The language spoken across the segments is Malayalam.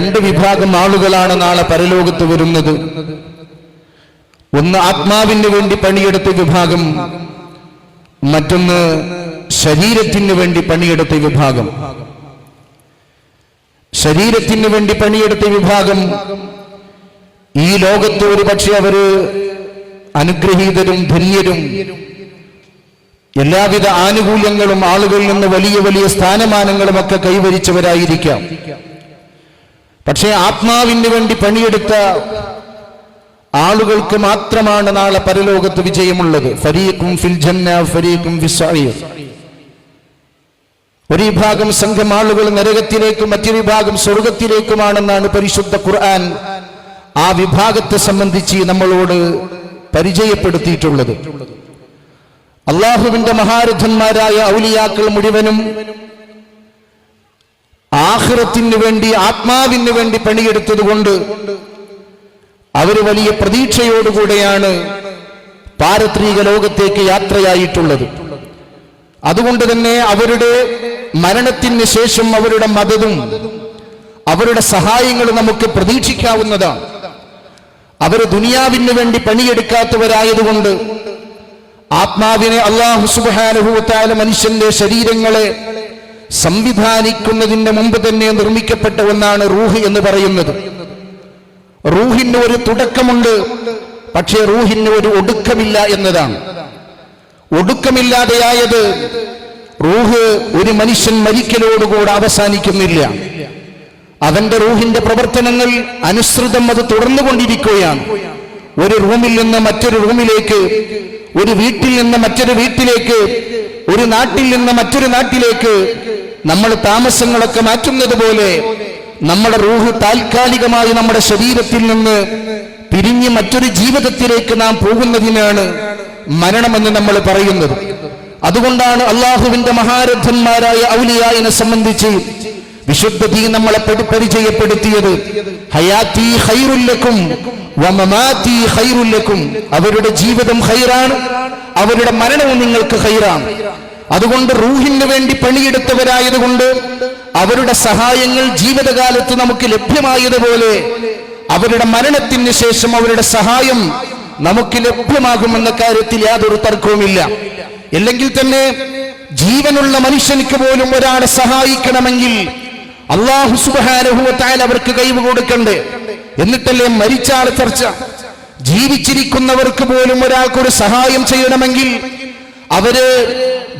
രണ്ട് വിഭാഗം ആളുകളാണ് നാളെ പരലോകത്ത് വരുന്നത്. ഒന്ന് ആത്മാവിന് വേണ്ടി പണിയെടുത്ത വിഭാഗം, മറ്റൊന്ന് ശരീരത്തിന് വേണ്ടി പണിയെടുത്ത വിഭാഗം. ശരീരത്തിന് വേണ്ടി പണിയെടുത്ത വിഭാഗം ഈ ലോകത്ത് ഒരു പക്ഷെ അവര് അനുഗ്രഹീതരും ധന്യരും എല്ലാവിധ ആനുകൂല്യങ്ങളും ആളുകളിൽ നിന്ന് വലിയ വലിയ സ്ഥാനമാനങ്ങളും ഒക്കെ കൈവരിച്ചവരായിരിക്കാം. പക്ഷേ ആത്മാവിന് വേണ്ടി പണിയെടുത്ത ആളുകൾക്ക് മാത്രമാണ് നാളെ പരലോകത്ത് വിജയമുള്ളത്. ഫരീഖും ഫിൽ ജന്ന ഫരീഖും ഫിസ് സഈർ. ഒരു വിഭാഗം സംഘം ആളുകൾ നരകത്തിലേക്കും മറ്റൊരു വിഭാഗം സ്വർഗത്തിലേക്കുമാണെന്നാണ് പരിശുദ്ധ ഖുർആൻ ആ വിഭാഗത്തെ സംബന്ധിച്ച് നമ്മളോട് പരിചയപ്പെടുത്തിയിട്ടുള്ളത്. അള്ളാഹുവിന്റെ മഹാരഥന്മാരായ ഔലിയാക്കൾ മുഴുവനും ആഖിറത്തിന് വേണ്ടി ആത്മാവിന് വേണ്ടി പണിയെടുത്തതുകൊണ്ട് അവര് വലിയ പ്രതീക്ഷയോടുകൂടെയാണ് പാരത്രിക ലോകത്തേക്ക് യാത്രയായിട്ടുള്ളത്. അതുകൊണ്ട് തന്നെ അവരുടെ മരണത്തിന് ശേഷം അവരുടെ മദതും അവരുടെ സഹായങ്ങളും നമുക്ക് പ്രതീക്ഷിക്കാവുന്നതാണ്. അവർ ദുനിയാവിന് വേണ്ടി പണിയെടുക്കാത്തവരായതുകൊണ്ട് ആത്മാവിനെ അല്ലാഹു സുബ്ഹാനഹു വ തആല മനുഷ്യന്റെ ശരീരങ്ങളെ സംവിധാനിക്കുന്നതിന് മുമ്പ് തന്നെ നിർമ്മിക്കപ്പെട്ട ഒന്നാണ് റൂഹ് എന്ന് പറയുന്നത്. റൂഹിന് ഒരു തുടക്കമുണ്ട്, പക്ഷേ റൂഹിന് ഒരു ഒടുക്കമില്ല എന്നതാണ്. ഒടുക്കമില്ലാതെയായത് റൂഹ് ഒരു മനുഷ്യൻ മരിക്കലോടുകൂടെ അവസാനിക്കുന്നില്ല. അവന്റെ റൂഹിന്റെ പ്രവർത്തനങ്ങൾ അനുസൃതം അത് തുടർന്നുകൊണ്ടിരിക്കുകയാണ്. ഒരു റൂമിൽ നിന്ന് മറ്റൊരു റൂമിലേക്ക്, ഒരു വീട്ടിൽ നിന്ന് മറ്റൊരു വീട്ടിലേക്ക്, ഒരു നാട്ടിൽ നിന്ന് മറ്റൊരു നാട്ടിലേക്ക് നമ്മൾ താമസങ്ങളൊക്കെ മാറ്റുന്നത് പോലെ നമ്മുടെ റൂഹ് താൽക്കാലികമായി നമ്മുടെ ശരീരത്തിൽ നിന്ന് പിരിഞ്ഞ് മറ്റൊരു ജീവിതത്തിലേക്ക് നാം പോകുന്നതിനാണ് മരണമെന്ന് നമ്മൾ പറയുന്നത്. അതുകൊണ്ടാണ് അള്ളാഹുവിന്റെ മഹാരഥന്മാരായ ഔലിയായിനെ സംബന്ധിച്ച് വിശുദ്ധ ദീൻ നമ്മളെ പരിചയപ്പെടുത്തിയത് ഹയാത്തി ഖൈറുൽ ലക്കും വമമാതി ഖൈറുൽ ലക്കും. അവരുടെ ജീവിതം ഖൈറാണ്, അവരുടെ മരണവും നിങ്ങൾക്ക് ഖൈറാണ്. അതുകൊണ്ട് റൂഹിന് വേണ്ടി പണിയെടുത്തവരായതുകൊണ്ട് അവരുടെ സഹായങ്ങൾ ജീവിതകാലത്ത് നമുക്ക് ലഭ്യമായതുപോലെ അവരുടെ മരണത്തിന് ശേഷം അവരുടെ സഹായം നമുക്ക് ലഭ്യമാകുമെന്ന കാര്യത്തിൽ യാതൊരു തർക്കവുമില്ല. അല്ലെങ്കിൽ തന്നെ ജീവനുള്ള മനുഷ്യനിക്ക് പോലും ഒരാളെ സഹായിക്കണമെങ്കിൽ അല്ലാഹു സുബ്ഹാനഹു വ തആല അവർക്ക് കഴിവ് കൊടുക്കണ്ടേ? എന്നിട്ടല്ലേ മരിച്ച ആളെ ചർച്ച. ജീവിച്ചിരിക്കുന്നവർക്ക് പോലും ഒരാൾക്കൊരു സഹായം ചെയ്യണമെങ്കിൽ അവര്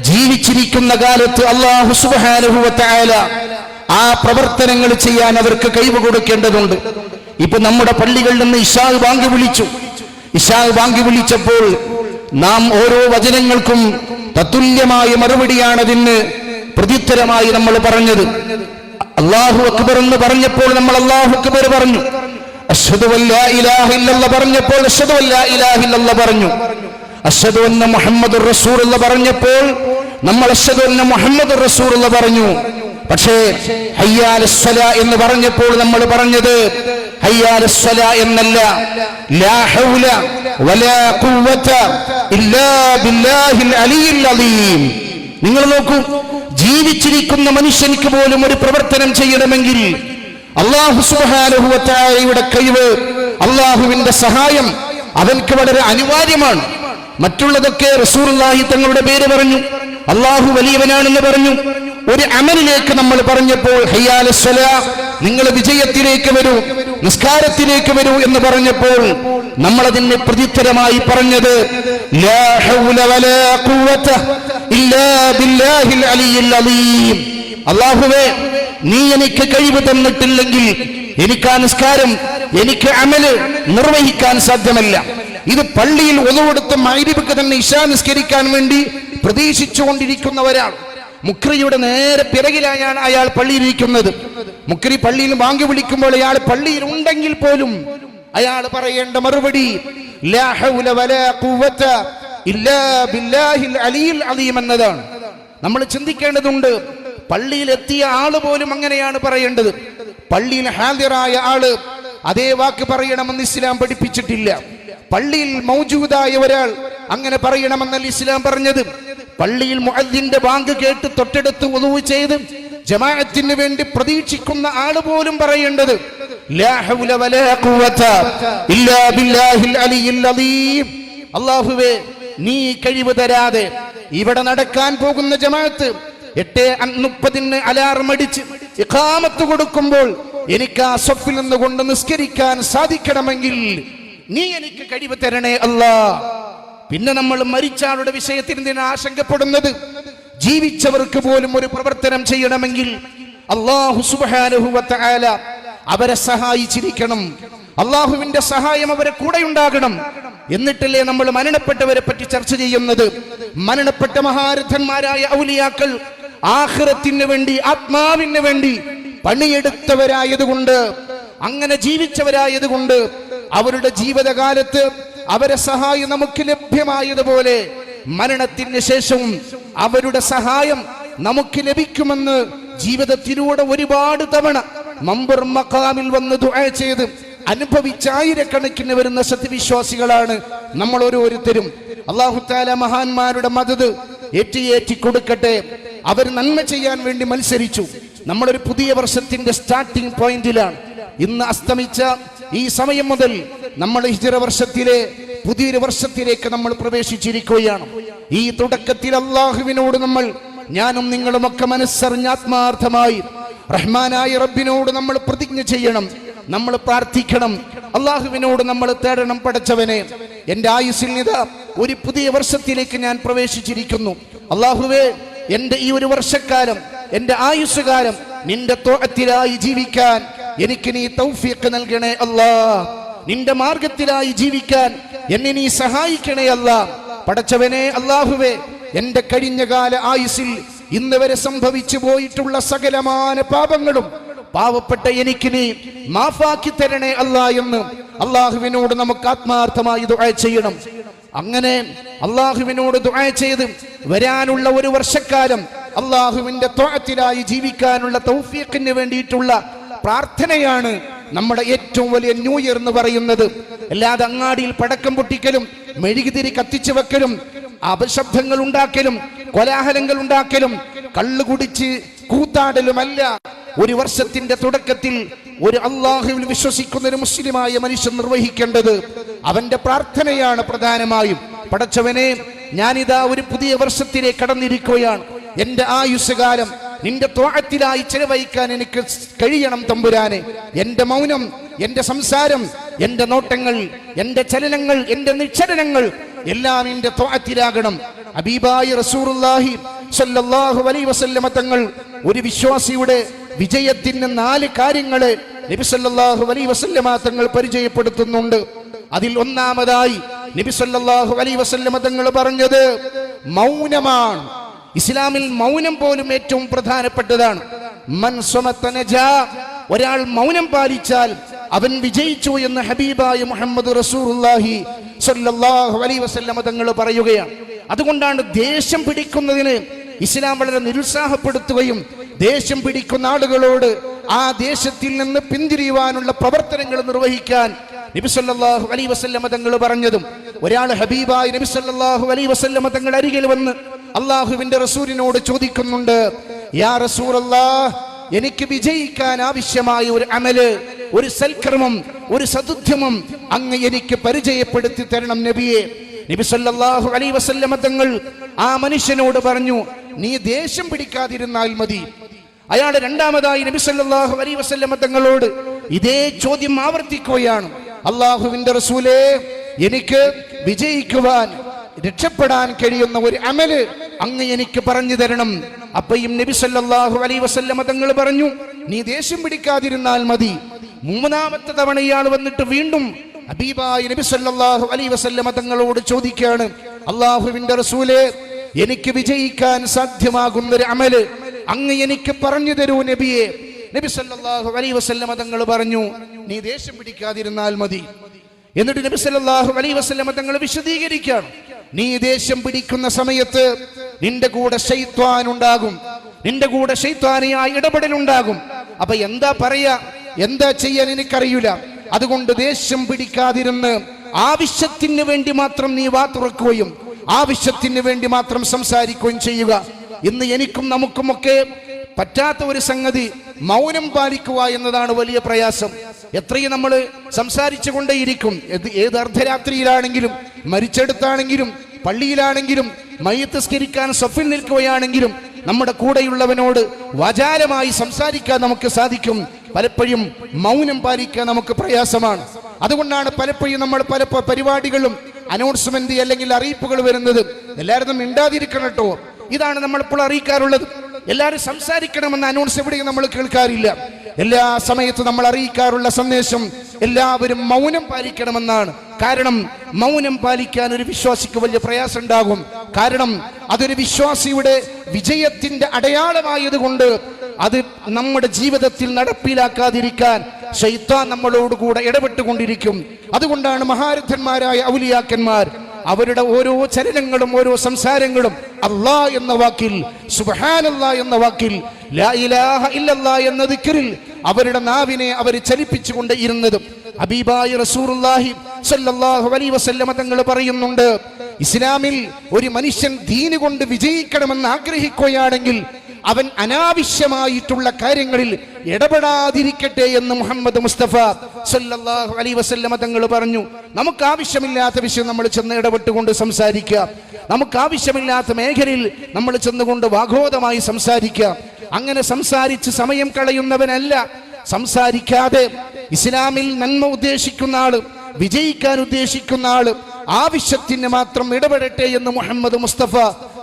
ജീവിച്ചിരിക്കുന്ന കാലത്ത് അല്ലാഹു സുബ്ഹാനഹു വ തആല ആ പ്രവർത്തനങ്ങൾ ചെയ്യാൻ അവർക്ക് കഴിവ് കൊടുക്കേണ്ടതുണ്ട്. ഇപ്പൊ നമ്മുടെ പള്ളികളിൽ നിന്ന് ഇശാ ബാങ്ക് വിളിച്ചു. ഇശാ ബാങ്ക് വിളിച്ചപ്പോൾ നാം ഓരോ വചനങ്ങൾക്കും തത്തുല്യമായ മറുപടിയാണ് അതിന് പ്രത്യുത്തരമായി നമ്മൾ പറഞ്ഞത്. അല്ലാഹു അക്ബർ എന്ന് പറഞ്ഞപ്പോൾ നമ്മൾ അല്ലാഹു അക്ബർ പറഞ്ഞു. അശ്ഹദു അല്ലാ ഇലാഹ ഇല്ലല്ലാഹ് പറഞ്ഞപ്പോൾ അശ്ഹദു അല്ലാ ഇലാഹ ഇല്ലല്ലാഹ് പറഞ്ഞു. അശ്ഹദു അന്ന മുഹമ്മദുർ റസൂലുള്ളാഹ് പറഞ്ഞപ്പോൾ നമ്മൾ അശ്ഹദു അന്ന മുഹമ്മദുർ റസൂലുള്ളാഹ് പറഞ്ഞു. പക്ഷേ ഹയ്യാലസ് സ്വലാ എന്ന് പറഞ്ഞപ്പോൾ നമ്മൾ പറഞ്ഞത് ഹയ്യാലസ് സ്വലാ എന്നല്ല, ലാ ഹൗല വലാ ഖുവത ഇല്ലാ ബില്ലാഹിൽ അലിയിൽ അലീം. നിങ്ങൾ നോക്കൂ, ജീവിച്ചിരിക്കുന്ന മനുഷ്യനിക്ക് പോലും ഒരു പ്രവർത്തനം ചെയ്യണമെങ്കിൽ അല്ലാഹു സുബ്ഹാനഹു വ തആലയുടെ കഴിവ്, അല്ലാഹുവിന്റെ സഹായം അവൻക്ക് വളരെ അനിവാര്യമാണ്. മറ്റുള്ളതൊക്കെ റസൂലുള്ളാഹി തങ്ങളുടെ പേര് പറഞ്ഞു, അല്ലാഹു വലിയവനാണെന്ന് പറഞ്ഞു. ഒരു അമലിലേക്ക് നമ്മൾ പറഞ്ഞപ്പോൾ ഹയ്യാലസ് സ്വലാ, നിങ്ങൾ വിജയത്തിലേക്ക് വരൂ, നിസ്കാരത്തിലേക്ക് വരൂ എന്ന് പറഞ്ഞപ്പോൾ നമ്മൾ അതിന് പ്രത്യുത്തരമായി പറഞ്ഞത് ലാ ഹൗല വലാ ഖുവത ഇല്ലാ ബില്ലാഹിൽ അലിയിൽ അലീം. അല്ലാഹുവേ, നീ എനിക്ക് കഴിവ് തന്നിട്ടില്ലെങ്കിൽ എനിക്ക് ആ നിസ്കാരം, എനിക്ക് അമല് നിർവഹിക്കാൻ സാധ്യമല്ല. ഇത് പള്ളിയിൽ ഒന്നുകൊടുത്ത് മഗ്രിബിക്ക് തന്നെ ഇശാ നിസ്കരിക്കാൻ വേണ്ടി പ്രതീക്ഷിച്ചുകൊണ്ടിരിക്കുന്ന ഒരാൾ, മുക്രിയുടെ നേരെ പിറകിലായാണ് അയാൾ പള്ളിയിൽ ഇരിക്കുന്നത്. മുക്രി പള്ളിയിൽ ബാങ്ക് വിളിക്കുമ്പോൾ അയാൾ പള്ളിയിൽ ഉണ്ടെങ്കിൽ പോലും അയാൾ പറയേണ്ട മറുപടി ലാ ഹൗല വലാ ഖുവത ഇല്ലാ ബില്ലാഹിൽ അലിയിൽ അലീം എന്നതാണ്. നമ്മൾ ചിന്തിക്കേണ്ടതുണ്ട്. പള്ളിയിൽ എത്തിയ ആള് പോലും അങ്ങനെയാണ് പറയേണ്ടത്. പള്ളിയിൽ ഹാദിറായ ആള് അതേ വാക്ക് പറയണമെന്ന് ഇസ്ലാം പഠിപ്പിച്ചിട്ടില്ല. പള്ളിയിൽ മൗജൂദായ ഒരാൾ അങ്ങനെ പറയണമെന്നല്ല ഇസ്ലാം പറഞ്ഞത്. പള്ളിയിൽ മുഅദ്ദിന്റെ ബാങ്ക് കേട്ട് തൊട്ടടുത്ത് വുളൂ ചെയ്ത് ജമാഅത്തിന് വേണ്ടി പ്രതീക്ഷിക്കുന്ന ആള് പോലും പറയേണ്ടത് ലാ ഹൗല വലാ ഖുവത ഇല്ലാ ബില്ലാഹിൽ അലിയിൽ അദീം. അല്ലാഹുവേ, നീ കഴിവ് തരാതെ ഇവിടെ നടക്കാൻ പോകുന്ന ജമാഅത്ത് 8:30 അലാറം അടിച്ച് ഇഖാമത്ത് കൊടുക്കുമ്പോൾ എനിക്ക് ആ സഫിൽ നിന്നുകൊണ്ട് നിസ്കരിക്കാൻ സാധിക്കണമെങ്കിൽ നീ എനിക്ക് കഴിവ് തരണേ അല്ലാ. പിന്നെ നമ്മൾ മരിച്ചാളുടെ വിഷയത്തിൽ എന്തിനാ ആശങ്കപ്പെടുന്നത്? ജീവിച്ചവർക്ക് പോലും ഒരു പ്രവർത്തനം ചെയ്യണമെങ്കിൽ അല്ലാഹു സുബ്ഹാനഹു വ തആല അവരെ സഹായിച്ചിരിക്കണം. അല്ലാഹുവിന്റെ സഹായം അവരെ കൂടെ ഉണ്ടാകണം. എന്നിട്ടല്ലേ നമ്മൾ മരണപ്പെട്ടവരെ പറ്റി ചർച്ച ചെയ്യുന്നത്. മരണപ്പെട്ട മഹാരഥന്മാരായ ഔലിയാക്കൾ ആഖിറത്തിന് വേണ്ടി, ആത്മാവിന് വേണ്ടി പണിയെടുത്തവരായതുകൊണ്ട്, അങ്ങനെ ജീവിച്ചവരായതുകൊണ്ട് അവരുടെ ജീവിതകാലത്ത് അവരെ സഹായം നമുക്ക് ലഭ്യമായതുപോലെ മരണത്തിന് ശേഷവും അവരുടെ സഹായം നമുക്ക് ലഭിക്കുമെന്ന് ജീവിതത്തിലൂടെ ഒരുപാട് തവണ മമ്പർ മഖാമിൽ വന്ന് ദുആ ചെയ്ത് അനുഭവിച്ച ആയിരക്കണക്കിന് വരുന്ന സത്യവിശ്വാസികളാണ് നമ്മൾ ഓരോരുത്തരും. അല്ലാഹു തആല മഹാന്മാരുടെ മദദ് ഏറ്റി കൊടുക്കട്ടെ. അവർ നന്മ ചെയ്യാൻ വേണ്ടി മത്സരിച്ചു. നമ്മളൊരു പുതിയ വർഷത്തിന്റെ സ്റ്റാർട്ടിംഗ് പോയിന്റിലാണ്. ഇന്ന് അസ്തമിച്ച ഈ സമയം മുതൽ നമ്മൾ ഹിജ്റ വർഷത്തിലെ പുതിയൊരു വർഷത്തിലേക്ക് നമ്മൾ പ്രവേശിച്ചിരിക്കുകയാണ്. ഈ തുടക്കത്തിൽ അല്ലാഹുവിനോട് ഞാനും നിങ്ങളുമൊക്കെ മനസ്സറിഞ്ഞ ആത്മാർത്ഥമായി റഹ്മാനായ റബ്ബിനോട് നമ്മൾ പ്രതിജ്ഞ ചെയ്യണം, നമ്മൾ പ്രാർത്ഥിക്കണം, അല്ലാഹുവിനോട് നമ്മൾ തേടണം. പടച്ചവനെ, എന്റെ ആയുസ്സിൽ ഒരു പുതിയ വർഷത്തിലേക്ക് ഞാൻ പ്രവേശിച്ചിരിക്കുന്നു. അല്ലാഹുവേ, എന്റെ ഈ ഒരു വർഷക്കാലം, എന്റെ ആയുസ്സുകാലം നിന്റെ ത്വഅത്തിലായി ജീവിക്കാൻ എനിക്ക് നീ തൗഫീഖ് നൽകണേ അല്ലാ. നിന്റെ മാർഗത്തിലായി ജീവിക്കാൻ എന്നെ നീ സഹായിക്കണേ അല്ലാ. പടച്ചവനെ, അല്ലാഹുവേ, എന്റെ കഴിഞ്ഞകാല ആയുസ്സിൽ ഇന്ന് വരെ സംഭവിച്ചു പോയിട്ടുള്ള സകലമാന പാപങ്ങളും പാവപ്പെട്ട എനിക്ക് നീ മാഫാക്കി തരണേ അല്ലാ എന്ന് അല്ലാഹുവിനോട് നമുക്ക് ആത്മാർത്ഥമായി ദുആ ചെയ്യണം. അങ്ങനെ അല്ലാഹുവിനോട് ദുആ ചെയ്ത് വരാനുള്ള ഒരു വർഷക്കാലം അല്ലാഹുവിന്റെ ത്വഅത്തിലായി ജീവിക്കാനുള്ള തൗഫീഖിന് വേണ്ടിയിട്ടുള്ള പ്രാർത്ഥനയാണ് നമ്മുടെ ഏറ്റവും വലിയ ന്യൂ ഇയർ എന്ന് പറയുന്നത്. അല്ലാതെ അങ്ങാടിയിൽ പടക്കം പൊട്ടിക്കലും മെഴുകുതിരി കത്തിച്ചു വെക്കലും അപശബ്ദങ്ങൾ ഉണ്ടാക്കലും കോലാഹലങ്ങൾ ഉണ്ടാക്കലും കള്ളു കുടിച്ച് കൂത്താടലുമല്ല ഒരു വർഷത്തിന്റെ തുടക്കത്തിൽ ഒരു അല്ലാഹുവിൽ വിശ്വസിക്കുന്ന ഒരു മുസ്ലിമായ മനുഷ്യൻ നിർവഹിക്കേണ്ടത്. അവന്റെ പ്രാർത്ഥനയാണ് പ്രധാനമായും. പടച്ചവനെ, ഞാനിതാ ഒരു പുതിയ വർഷത്തിലേക്ക് കടന്നിരിക്കുകയാണ്. എന്റെ ആയുസ്സുകാലം നിന്റെ ത്വഅത്തിലായി ചെലവഴിക്കാൻ എനിക്ക് കഴിയണം തമ്പുരാനെ. എന്റെ മൗനം, എന്റെ സംസാരം, എന്റെ നോട്ടങ്ങൾ, എന്റെ ചലനങ്ങൾ, എന്റെ നിശ്ചലനങ്ങൾ എല്ലാം നിന്റെ ത്വഅത്തിലാകണം. ഹബീബായ റസൂലുള്ളാഹി സ്വല്ലല്ലാഹു അലൈഹി വസല്ലമ തങ്ങൾ ഒരു വിശ്വാസിയുടെ വിജയത്തിന് 4 കാര്യങ്ങളെ നബി സല്ലല്ലാഹു അലൈഹി വസല്ലമ തങ്ങൾ പരിചയപ്പെടുത്തുന്നുണ്ട്. അതിൽ ഒന്നാമതായി നബി സല്ലല്ലാഹു അലൈഹി വസല്ലമ തങ്ങൾ പറഞ്ഞത് മൗനമാണ്. ഇസ്ലാമിൽ മൗനം പോലും ഏറ്റവും പ്രധാനപ്പെട്ടതാണ്. മൻ സമത നജാ, ഒരാൾ മൗനം പാലിച്ചാൽ അവൻ വിജയിച്ചു എന്ന് ഹബീബായ മുഹമ്മദ് റസൂലുള്ളാഹി സ്വല്ലല്ലാഹു അലൈഹി വസല്ലമ തങ്ങൾ പറയുകയാണ്. അതുകൊണ്ടാണ് ദേഷ്യം പിടിക്കുന്നതിന് ഇസ്ലാം വളരെ നിരുത്സാഹപ്പെടുത്തുകയും ദേഷ്യം പിടിക്കുന്ന ആളുകളോട് ആ ദേശത്തിൽ നിന്ന് പിന്തിരിയുവാനുള്ള പ്രവർത്തനങ്ങൾ നിർവഹിക്കാൻ നബി സല്ലല്ലാഹു അലൈഹി വസല്ലമ തങ്ങൾ പറഞ്ഞതും. ഒരാൾ ഹബീബായ നബി സല്ലല്ലാഹു അലൈഹി വസല്ലമ തങ്ങൾ അരികിൽ വന്ന് അല്ലാഹുവിന്റെ റസൂലിനോട് ചോദിക്കുന്നുണ്ട്, യാ റസൂലല്ലാഹ്, എനിക്ക് വിജയിക്കാൻ ആവശ്യമായ ഒരു അമല്, ഒരു സൽക്കർമ്മം, ഒരു സദുദ്യമം അങ്ങ് എനിക്ക് പരിചയപ്പെടുത്തി തരണം നബിയെ. നബി സല്ലല്ലാഹു അലൈഹി വസല്ലമ തങ്ങൾ ആ മനുഷ്യനോട് പറഞ്ഞു, നീ ദേഷ്യം പിടിക്കാതിരുന്നാൽ മതി. അയാൾ രണ്ടാമതായി നബി സല്ലല്ലാഹു അലൈഹി വസല്ലമ തങ്ങളോട് ഇതേ ചോദ്യം ആവർത്തിക്കുകയാണ്. അല്ലാഹുവിന്റെ റസൂലേ, എനിക്ക് വിജയിക്കുവാൻ, രക്ഷപ്പെടാൻ കഴിയുന്ന ഒരു അമല് അങ്ങ് എനിക്ക് പറഞ്ഞു തരണം. അപ്പോഴും നബി സല്ലല്ലാഹു അലൈഹി വസല്ലമ തങ്ങൾ പറഞ്ഞു, നീ ദേഷ്യം പിടിക്കാതിരുന്നാൽ മതി. മൂന്നാമത്തെ തവണ ഇയാൾ വന്നിട്ട് വീണ്ടും ഹബീബായ നബി സല്ലല്ലാഹു അലൈഹി വസല്ലമ തങ്ങളോട് ചോദിക്കുകയാണ്, അല്ലാഹുവിന്റെ റസൂലേ, എനിക്ക് വിജയിക്കാൻ സാധ്യമാകുന്ന ഒരു അമല് അങ്ങ് എനിക്ക് പറഞ്ഞു തരൂ നബിയെ. നബി സല്ലല്ലാഹു അലൈഹി വസല്ലമ തങ്ങൾ പറഞ്ഞു, നീ ദേഷ്യം പിടിക്കാതിരുന്നാൽ മതി. എന്നിട്ട് നബി സല്ലല്ലാഹു അലൈഹി വസല്ലമ തങ്ങൾ വിശദീകരിക്കുകയാണ്, നീ ദേഷ്യം പിടിക്കുന്ന സമയത്ത് നിന്റെ കൂടെ ശൈത്വാൻ ഉണ്ടാകും, നിന്റെ കൂടെ ശൈത്വാനിയായ ഇടപെടലുണ്ടാകും. അപ്പൊ എന്താ പറയാ, എന്താ ചെയ്യാൻ എനിക്കറിയില്ല. അതുകൊണ്ട് ദേഷ്യം പിടിക്കാതിരുന്ന് ആവശ്യത്തിന് വേണ്ടി മാത്രം നീ വാ തുറക്കുകയും ആവശ്യത്തിന് വേണ്ടി മാത്രം സംസാരിക്കുകയും ചെയ്യുക. ഇന്ന് എനിക്കും നമുക്കുമൊക്കെ പറ്റാത്ത ഒരു സംഗതി മൗനം പാലിക്കുക എന്നതാണ് വലിയ പ്രയാസം. എത്രയും നമ്മൾ സംസാരിച്ചു കൊണ്ടേയിരിക്കും. ഏത് അർദ്ധരാത്രിയിലാണെങ്കിലും, മരിച്ചെടുത്താണെങ്കിലും, പള്ളിയിലാണെങ്കിലും, മയ്യത്ത് സ്കരിക്കാൻ സഫിൽ നിൽക്കുകയാണെങ്കിലും നമ്മുടെ കൂടെയുള്ളവനോട് വാചാലമായി സംസാരിക്കാൻ നമുക്ക് സാധിക്കും. പലപ്പോഴും മൗനം പാലിക്കാൻ നമുക്ക് പ്രയാസമാണ്. അതുകൊണ്ടാണ് പലപ്പോഴും നമ്മൾ പല പരിപാടികളും അനൗൺസ്മെന്റ് അല്ലെങ്കിൽ അറിയിപ്പുകൾ വരുന്നത്. എല്ലാവരും മിണ്ടാതിരിക്കണം കേട്ടോ, ഇതാണ് നമ്മളിപ്പോൾ അറിയിക്കാറുള്ളത്. എല്ലാവരും സംസാരിക്കണമെന്ന അനൗൺസ് എവിടെയും നമ്മൾ കേൾക്കാറില്ല. എല്ലാ സമയത്തും നമ്മൾ അറിയിക്കാറുള്ള സന്ദേശം എല്ലാവരും മൗനം പാലിക്കണമെന്നാണ്. കാരണം മൗനം പാലിക്കാൻ ഒരു വിശ്വാസിക്ക് വലിയ പ്രയാസം ഉണ്ടാകും. കാരണം അതൊരു വിശ്വാസിയുടെ വിജയത്തിന്റെ അടയാളമായതുകൊണ്ട് അത് നമ്മുടെ ജീവിതത്തിൽ നടപ്പിലാക്കാതിരിക്കാൻ ശൈത്താൻ നമ്മളോട് കൂടെ ഇടപെട്ടുകൊണ്ടിരിക്കും. അതുകൊണ്ടാണ് മഹാരഥന്മാരായ ഔലിയാക്കന്മാർ അവരുടെ ഓരോ ചലനങ്ങളും ഓരോ സംസാരങ്ങളും അല്ലാഹ് എന്ന വാക്കിൽ, സുബ്ഹാനല്ലാഹ് എന്ന വാക്കിൽ, ലാ ഇലാഹ ഇല്ലല്ലാഹ് എന്ന ദിക്റിൽ അവരുടെ നാവിനെ അവർ ചലിപ്പിച്ചുകൊണ്ട് ഇരുന്നതും. ഹബീബായ റസൂലുള്ളാഹി സ്വല്ലല്ലാഹു അലൈഹി വസല്ലം തങ്ങൾ പറയുന്നുണ്ട്, ഇസ്ലാമിൽ ഒരു മനുഷ്യൻ ദീന് കൊണ്ട് വിജയിക്കണമെന്ന് ആഗ്രഹിക്കുകയാണെങ്കിൽ അവൻ അനാവശ്യമായിട്ടുള്ള കാര്യങ്ങളിൽ ഇടപെടാതിരിക്കട്ടെ എന്ന് മുഹമ്മദ് മുസ്തഫ സല്ലല്ലാഹു അലൈഹി വസല്ലം തങ്ങൾ പറഞ്ഞു. നമുക്ക് ആവശ്യമില്ലാത്ത വിഷയം നമ്മൾ ചെന്ന് ഇടപെട്ടുകൊണ്ട് സംസാരിക്കുക, നമുക്ക് ആവശ്യമില്ലാത്ത മേഖലയിൽ നമ്മൾ ചെന്നുകൊണ്ട് വാഗ്വാദമായി സംസാരിക്കുക. അങ്ങനെ സംസാരിച്ച് സമയം കളയുന്നവനല്ല. സംസാരിക്കാതെ ഇസ്ലാമിൽ നന്മ ഉദ്ദേശിക്കുന്ന ആള്, വിജയിക്കാൻ ഉദ്ദേശിക്കുന്ന ആള് ആവശ്യത്തിന് മാത്രം ഇടപെടട്ടെ എന്ന് മുഹമ്മദ് മുസ്തഫ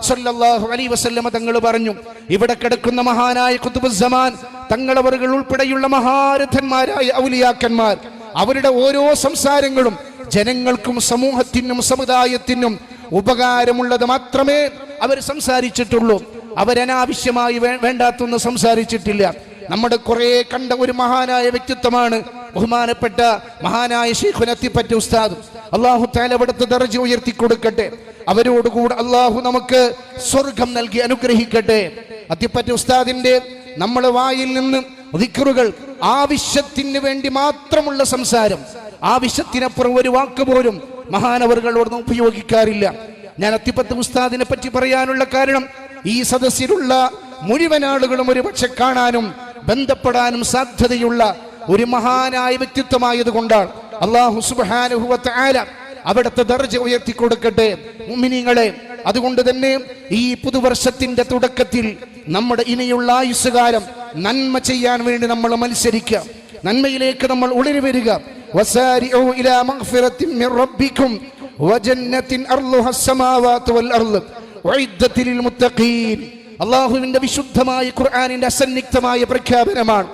സല്ലല്ലാഹു അലൈഹി വസല്ലം തങ്ങൾ പറഞ്ഞു. ഇവിടെ കിടക്കുന്ന മഹാനായ ഖുതുബുസ്സമാൻ തങ്ങളവറുകൾ ഉൾപ്പെടെയുള്ള മഹാരഥന്മാരായ ഔലിയാക്കന്മാർ അവരുടെ ഓരോ സംസാരങ്ങളും ജനങ്ങൾക്കും സമൂഹത്തിനും സമുദായത്തിനും ഉപകാരമുള്ളത് മാത്രമേ അവർ സംസാരിച്ചിട്ടുള്ളൂ. അവരനാവശ്യമായി വേണ്ടാത്തൊന്നും സംസാരിച്ചിട്ടില്ല. നമ്മുടെ കുറെ കണ്ട ഒരു മഹാനായ വ്യക്തിത്വമാണ് ബഹുമാനപ്പെട്ട മഹാനായ ശൈഖുന അത്തിപ്പറ്റ ഉസ്താദ്. അല്ലാഹു തആല അവിടുത്തെ ദർജ ഉയർത്തി കൊടുക്കട്ടെ. അവരോടുകൂടെ അല്ലാഹു നമുക്ക് സ്വർഗം നൽകി അനുഗ്രഹിക്കട്ടെ. അത്തിപ്പറ്റ ഉസ്താദിന്റെ നമ്മുടെ വായിൽ നിന്ന് ദിക്റുകൾ, ആവശ്യത്തിന് വേണ്ടി മാത്രമുള്ള സംസാരം, ആവശ്യത്തിനപ്പുറം ഒരു വാക്ക് പോലും മഹാനവറുകളോട് ഉപയോഗിക്കാറില്ല. ഞാൻ അത്തിപ്പറ്റ ഉസ്താദിനെ പറ്റി പറയാനുള്ള കാരണം ഈ സദസ്സിലുള്ള മുഴുവൻ ആളുകളും ഒരു പക്ഷെ കാണാനും ബന്ധപ്പെടാനും സാധ്യതയുള്ള ഒരു മഹാനായ വ്യക്തിത്വമായതുകൊണ്ടാണ്. അല്ലാഹു സുബ്ഹാനഹു വ തആല അവിടുത്തെ ദർജ ഉയർത്തി കൊടുക്കട്ടെ മുഅ്മിനീങ്ങളെ. അതുകൊണ്ട് തന്നെ ഈ പുതുവർഷത്തിന്റെ തുടക്കത്തിൽ നമ്മുടെ ഇനിയുള്ള ആയുസ്സുകാലം നന്മ ചെയ്യാൻ വേണ്ടി നമ്മൾ മത്സരിക്കുക, നന്മയിലേക്ക് നമ്മൾ ഉളരി വരിക. വസാരിഉ ഇലാ മഗ്ഫിറത്തിൻ മിർ റബ്ബിക്കും വജന്നത്തിൻ അർളുഹാ അസ്സമാവാതു വൽ അർള് ഉഇദ്ദത് ലിൽ മുത്തഖീൻ. അല്ലാഹുവിന്റെ വിശുദ്ധമായ ഖുർആനിന്റെ അസന്നിഗ്ധമായ പ്രഖ്യാപനമാണ്.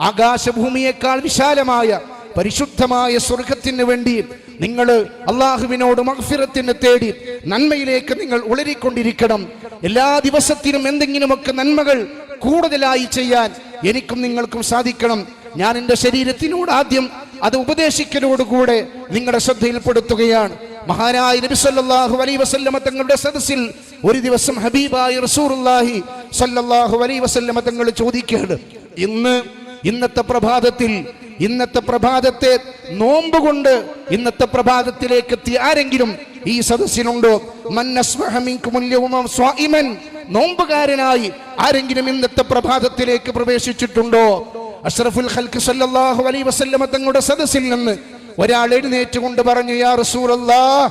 ആകാശഭൂമിയേക്കാൾ വിശാലമായ പരിശുദ്ധമായ സ്വർഗത്തിന് വേണ്ടി നിങ്ങൾ അള്ളാഹുവിനോട് മഗ്ഫിറത്തിനെ തേടി നന്മയിലേക്ക് നിങ്ങൾ ഉളരിക്കൊണ്ടിരിക്കണം. എല്ലാ ദിവസത്തിനും എന്തെങ്കിലുമൊക്കെ നന്മകൾ കൂടുതലായി ചെയ്യാൻ എനിക്കും നിങ്ങൾക്കും സാധിക്കണം. ഞാൻ എൻ്റെ ശരീരത്തിനോട് ആദ്യം അത് ഉപദേശിക്കലോടുകൂടെ നിങ്ങളുടെ ശ്രദ്ധയിൽപ്പെടുത്തുകയാണ്. മഹാനായ നബി സല്ലല്ലാഹു അലൈഹി വസല്ലം തങ്ങളുടെ സദസ്സിൽ ഒരു ദിവസം ഹബീബായ റസൂലുള്ളാഹി സല്ലല്ലാഹു അലൈഹി വസല്ലം തങ്ങൾ ചോദിക്കുകയാണ്, ഇന്നത്തെ പ്രഭാതത്തെ നോമ്പ് കൊണ്ട് ഇന്നത്തെ പ്രഭാതത്തിലേക്ക് എത്തിയ ആരെങ്കിലും ഈ സദസ്സിലുണ്ടോ? നോമ്പുകാരനായി ആരെങ്കിലും ഇന്നത്തെ പ്രഭാതത്തിലേക്ക് പ്രവേശിച്ചിട്ടുണ്ടോ? അഷ്റഫുൽ ഖൽഖ് സല്ലല്ലാഹു അലൈഹി വസല്ലം തങ്ങളുടെ സദസ്സിൽ നിന്ന് ഒരാൾ എഴുന്നേറ്റുകൊണ്ട് പറഞ്ഞു, യാ റസൂലല്ലാഹ്,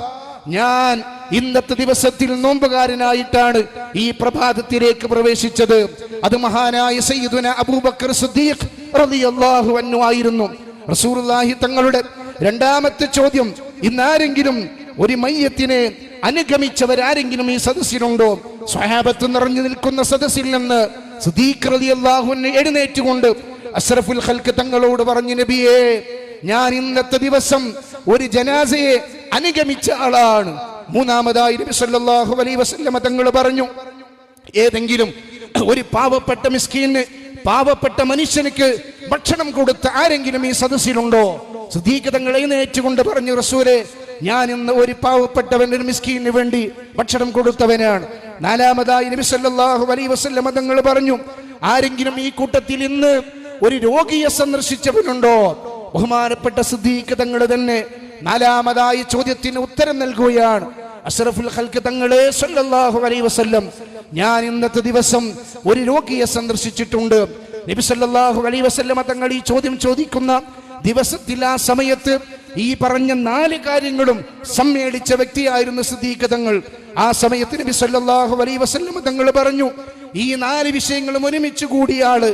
ഞാൻ ഇന്നത്തെ ദിവസത്തിൽ നോമ്പുകാരനായിട്ടാണ് ഈ പ്രഭാതത്തിലേക്ക് പ്രവേശിച്ചത്. അത് മഹാനായ സയ്യിദുന അബൂബക്കർ സിദ്ദീഖ് റളിയല്ലാഹു അൻഹു ആയിരുന്നു. റസൂലുള്ളാഹി തങ്ങളുടെ രണ്ടാമത്തെ ചോദ്യം, ഇന്നാരെങ്കിലും ഒരു മയ്യത്തിനെ അനുഗമിച്ചവരാരെങ്കിലും ഈ സദസ്സിലുണ്ടോ? സ്വഹാബത്ത് നിറഞ്ഞു നിൽക്കുന്ന സദസ്സിൽ നിന്ന് സിദ്ദീഖ് റളിയല്ലാഹു അൻഹു എഴുന്നേറ്റുകൊണ്ട് അഷ്റഫുൽ ഖൽഖ് തങ്ങളോട് പറഞ്ഞു, നബിയേ, ഞാൻ ഇന്നത്തെ ദിവസം ഒരു ജനാസയെ അനുഗമിച്ച ആളാണ്. മൂന്നാമതായി നബി സല്ലല്ലാഹു അലൈഹി വസല്ലം തങ്ങൾ പറഞ്ഞു, ഏതെങ്കിലും ഒരു പാവപ്പെട്ട മിസ്കീന്, പാവപ്പെട്ട മനുഷ്യനുക്ക് ഭക്ഷണം കൊടുത്ത ആരെങ്കിലും ഈ സദസ്സിലുണ്ടോ? സിദ്ദീഖ് തങ്ങൾ എഴുന്നേറ്റുകൊണ്ട് പറഞ്ഞു, റസൂലേ, ഞാൻ ഇന്ന് ഒരു പാവപ്പെട്ടവൻ, ഒരു മിസ്കീന് വേണ്ടി ഭക്ഷണം കൊടുത്തവനാണ്. നാലാമതായി നബി സല്ലല്ലാഹു അലൈഹി വസല്ലം തങ്ങൾ പറഞ്ഞു, ആരെങ്കിലും ഈ കൂട്ടത്തിൽ ഇന്ന് ഒരു രോഗിയെ സന്ദർശിച്ചവനുണ്ടോ? ബഹുമാനപ്പെട്ട സിദ്ദീഖ് തങ്ങൾ തന്നെ നാലാമതായി ചോദ്യത്തിന് ഉത്തരം നൽകുകയാണ്. അഷ്റഫുൽ ഖൽഖ് തങ്ങളെ സല്ലല്ലാഹു അലൈഹി വസല്ലം, ഞാൻ ഇന്നത്തെ ദിവസം ഒരു രോഗിയെ സന്ദർശിച്ചിട്ടുണ്ട്. നബി സല്ലല്ലാഹു അലൈഹി വസല്ലം തങ്ങൾ ഈ ചോദ്യം ചോദിക്കുന്ന ദിവസത്തിൽ ആ സമയത്ത് ഈ പറഞ്ഞ 4 കാര്യങ്ങളും സമ്മേളിച്ച വ്യക്തിയായിരുന്നു സിദ്ദീഖ് തങ്ങൾ. ആ സമയത്ത് നബി സല്ലല്ലാഹു അലൈഹി വസല്ലം തങ്ങൾ പറഞ്ഞു, ഈ 4 വിഷയങ്ങളും ഒരുമിച്ച് കൂടിയ ആള്